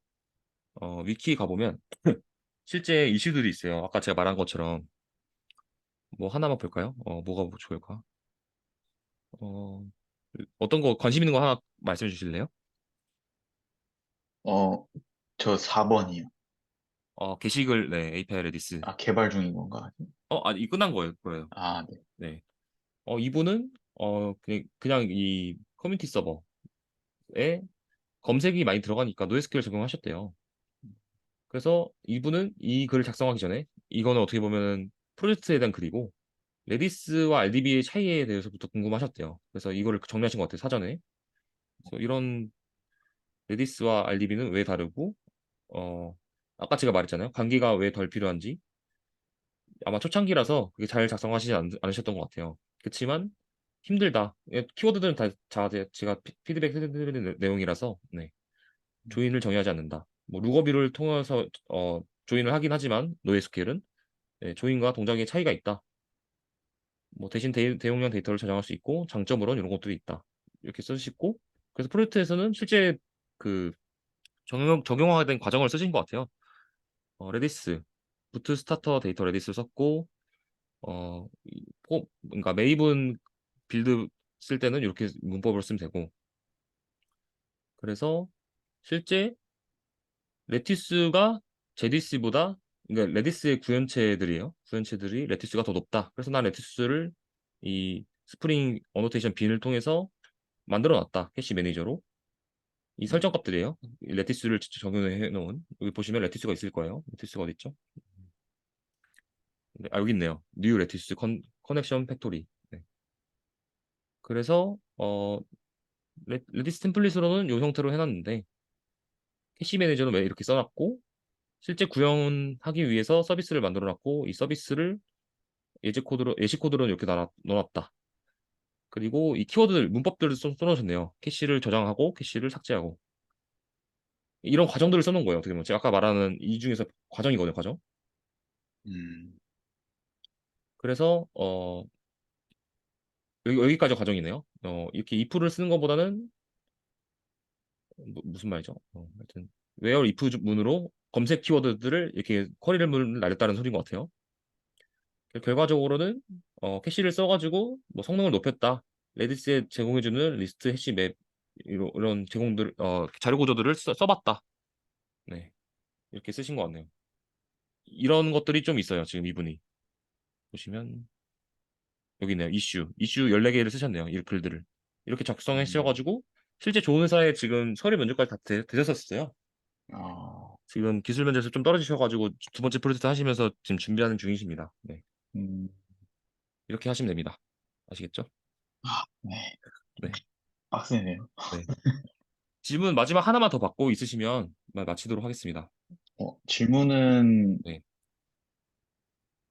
Speaker 1: 위키 가보면 실제 이슈들이 있어요. 아까 제가 말한 것처럼 뭐 하나만 볼까요? 뭐가 좋을까? 어, 어떤 거 관심 있는 거 하나 말씀해 주실래요?
Speaker 2: 어, 저 4번이요.
Speaker 1: 게시글 네, API 레디스.
Speaker 2: 아, 개발 중인 건가?
Speaker 1: 아니 끝난 거예요.
Speaker 2: 아, 네.
Speaker 1: 네. 이분은 그냥 이 커뮤니티 서버에 검색이 많이 들어가니까 노에스큐엘 적용하셨대요. 그래서 이분은 이 글을 작성하기 전에 이거는 어떻게 보면 프로젝트에 대한 글이고 레디스와 RDB의 차이에 대해서부터 궁금하셨대요. 그래서 이거를 정리하신 것 같아요, 사전에. 그래서 이런 레디스와 RDB는 왜 다르고, 어, 아까 제가 말했잖아요. 관계가 왜 덜 필요한지. 아마 초창기라서 그게 잘 작성하시지 않으셨던 것 같아요. 그렇지만 힘들다. 예, 키워드들은 다 제가 피드백 해드리는 내용이라서, 네. 조인을 정의하지 않는다. 뭐 루거비를 통해서 조인을 하긴 하지만 노에스QL은 조인과 동작의 차이가 있다. 뭐 대신 대용량 데이터를 저장할 수 있고 장점으로는 이런 것들이 있다. 이렇게 쓰시고 그래서 프로젝트에서는 실제 그 적용화된 과정을 쓰신 것 같아요. 레디스, 부트 스타터 데이터 레디스 썼고 그러니까 메이븐 빌드 쓸 때는 이렇게 문법을 쓰면 되고 그래서 실제 레티스가 제디스보다 그러니까 레디스의 구현체들이에요. 구현체들이 레티스가 더 높다. 그래서 난 레티스를 이 스프링 어노테이션 빈을 통해서 만들어 놨다. 캐시 매니저로. 이 설정 값들이에요. 이 레티스를 적용해 놓은 여기 보시면 레티스가 있을 거예요. 레티스가 어디 있죠? 네, 여기 있네요. 뉴 레티스 커넥션 팩토리. 네. 그래서 레디스 템플릿으로는 이 형태로 해놨는데 캐시 매니저는 왜 이렇게 써놨고 실제 구현하기 위해서 서비스를 만들어 놨고 이 서비스를 예시 코드로 이렇게 넣어놨다. 그리고 이 키워드들 문법들을 써놓으셨네요. 캐시를 저장하고 캐시를 삭제하고 이런 과정들을 써놓은 거예요. 어떻게 보면 제가 아까 말하는 이 중에서 과정이거든요. 과정.
Speaker 2: 음,
Speaker 1: 그래서 여기까지 과정이네요. 이렇게 if를 쓰는 것보다는 무슨 말이죠? 하여튼 where if 문으로 검색 키워드들을 이렇게 쿼리를 날렸다는 소리인 것 같아요. 결과적으로는 캐시를 써가지고 뭐 성능을 높였다. 레디스에 제공해주는 리스트 해시 맵 이런 제공들 자료 구조들을 써봤다. 네, 이렇게 쓰신 것 같네요. 이런 것들이 좀 있어요. 지금 이분이 보시면 여기 있네요. 이슈 14개를 쓰셨네요. 이 글들을 이렇게
Speaker 2: 음,
Speaker 1: 작성하셔가지고 실제 좋은 회사에 지금 서류 면접까지 다 되셨었어요.
Speaker 2: 아,
Speaker 1: 지금 기술 면접에서 좀 떨어지셔가지고 두 번째 프로젝트 하시면서 지금 준비하는 중이십니다. 네,
Speaker 2: 음,
Speaker 1: 이렇게 하시면 됩니다. 아시겠죠?
Speaker 2: 네, 좀
Speaker 1: 네,
Speaker 2: 빡세네요.
Speaker 1: 네. 질문 마지막 하나만 더 받고 있으시면 마치도록 하겠습니다.
Speaker 2: 질문은,
Speaker 1: 네,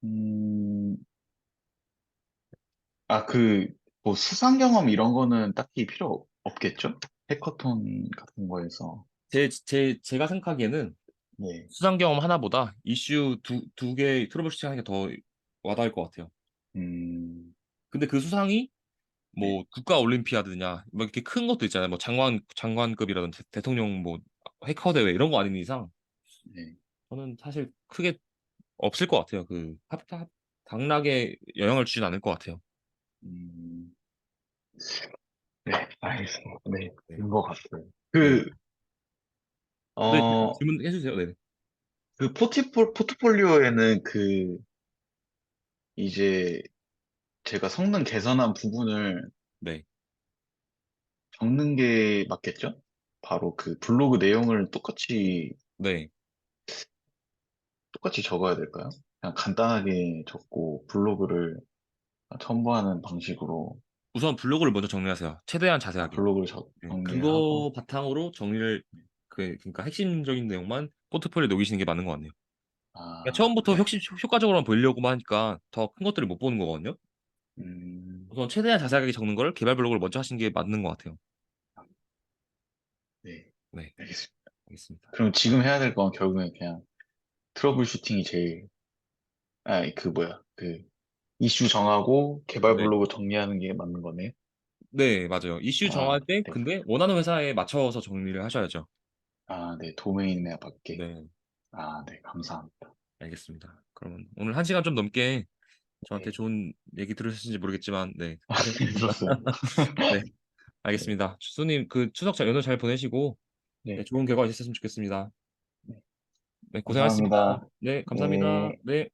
Speaker 2: 음, 뭐 수상 경험 이런 거는 딱히 필요 없겠죠? 해커톤 같은 거에서.
Speaker 1: 제가 생각하기에는
Speaker 2: 네,
Speaker 1: 수상 경험 하나보다 이슈 두 개 트러블 슈팅 하는 게 더 와닿을 것 같아요.
Speaker 2: 음,
Speaker 1: 근데 그 수상이
Speaker 2: 네,
Speaker 1: 뭐 국가 올림피아드냐 뭐 이렇게 큰 것도 있잖아요. 뭐 장관급이라든지 대통령 뭐 해커 대회 이런 거 아닌 이상
Speaker 2: 네,
Speaker 1: 저는 사실 크게 없을 것 같아요. 그 당락에 영향을 주진 않을 것 같아요.
Speaker 2: 음, 네, 알겠습니다. 네,
Speaker 1: 네.
Speaker 2: 된 것 같아요.
Speaker 1: 네. 네,
Speaker 2: 어,
Speaker 1: 질문 해주세요. 네.
Speaker 2: 포트폴리오에는 이제 제가 성능 개선한 부분을
Speaker 1: 네.
Speaker 2: 적는 게 맞겠죠? 바로 그 블로그 내용을
Speaker 1: 네.
Speaker 2: 똑같이 적어야 될까요? 그냥 간단하게 적고 블로그를 첨부하는 방식으로
Speaker 1: 우선 블로그를 먼저 정리하세요. 최대한 자세하게.
Speaker 2: 블로그를
Speaker 1: 네.
Speaker 2: 정리하고,
Speaker 1: 그거 바탕으로 정리를 그러니까 핵심적인 내용만 포트폴리오에 녹이시는 게 맞는 것 같네요. 그러니까 처음부터
Speaker 2: 네.
Speaker 1: 효과적으로만 보이려고만 하니까 더 큰 것들을 못 보는 거거든요.
Speaker 2: 음,
Speaker 1: 우선 최대한 자세하게 적는 걸 개발 블로그를 먼저 하시는 게 맞는 것 같아요.
Speaker 2: 네.
Speaker 1: 네,
Speaker 2: 알겠습니다.
Speaker 1: 알겠습니다.
Speaker 2: 그럼 지금 해야 될 건 결국엔 그냥 트러블 슈팅이 이슈 정하고 개발
Speaker 1: 네,
Speaker 2: 블로그 정리하는 게 맞는 거네요.
Speaker 1: 네, 맞아요. 이슈 정할 때
Speaker 2: 네.
Speaker 1: 근데 원하는 회사에 맞춰서 정리를 하셔야죠.
Speaker 2: 네. 도메인에 맞게.
Speaker 1: 네,
Speaker 2: 네. 감사합니다.
Speaker 1: 알겠습니다. 그러면 오늘 1시간 좀 넘게 저한테
Speaker 2: 네.
Speaker 1: 좋은 얘기 들으셨는지 모르겠지만, 네, 고생하셨습니다.
Speaker 2: 들었어요.
Speaker 1: 네,
Speaker 2: 네.
Speaker 1: 알겠습니다. 수님, 그 추석 연휴 잘 보내시고, 네,
Speaker 2: 네.
Speaker 1: 좋은 결과 있었으면 좋겠습니다.
Speaker 2: 네.
Speaker 1: 네, 고생하셨습니다.
Speaker 2: 감사합니다.
Speaker 1: 네, 감사합니다.
Speaker 2: 네.
Speaker 1: 네.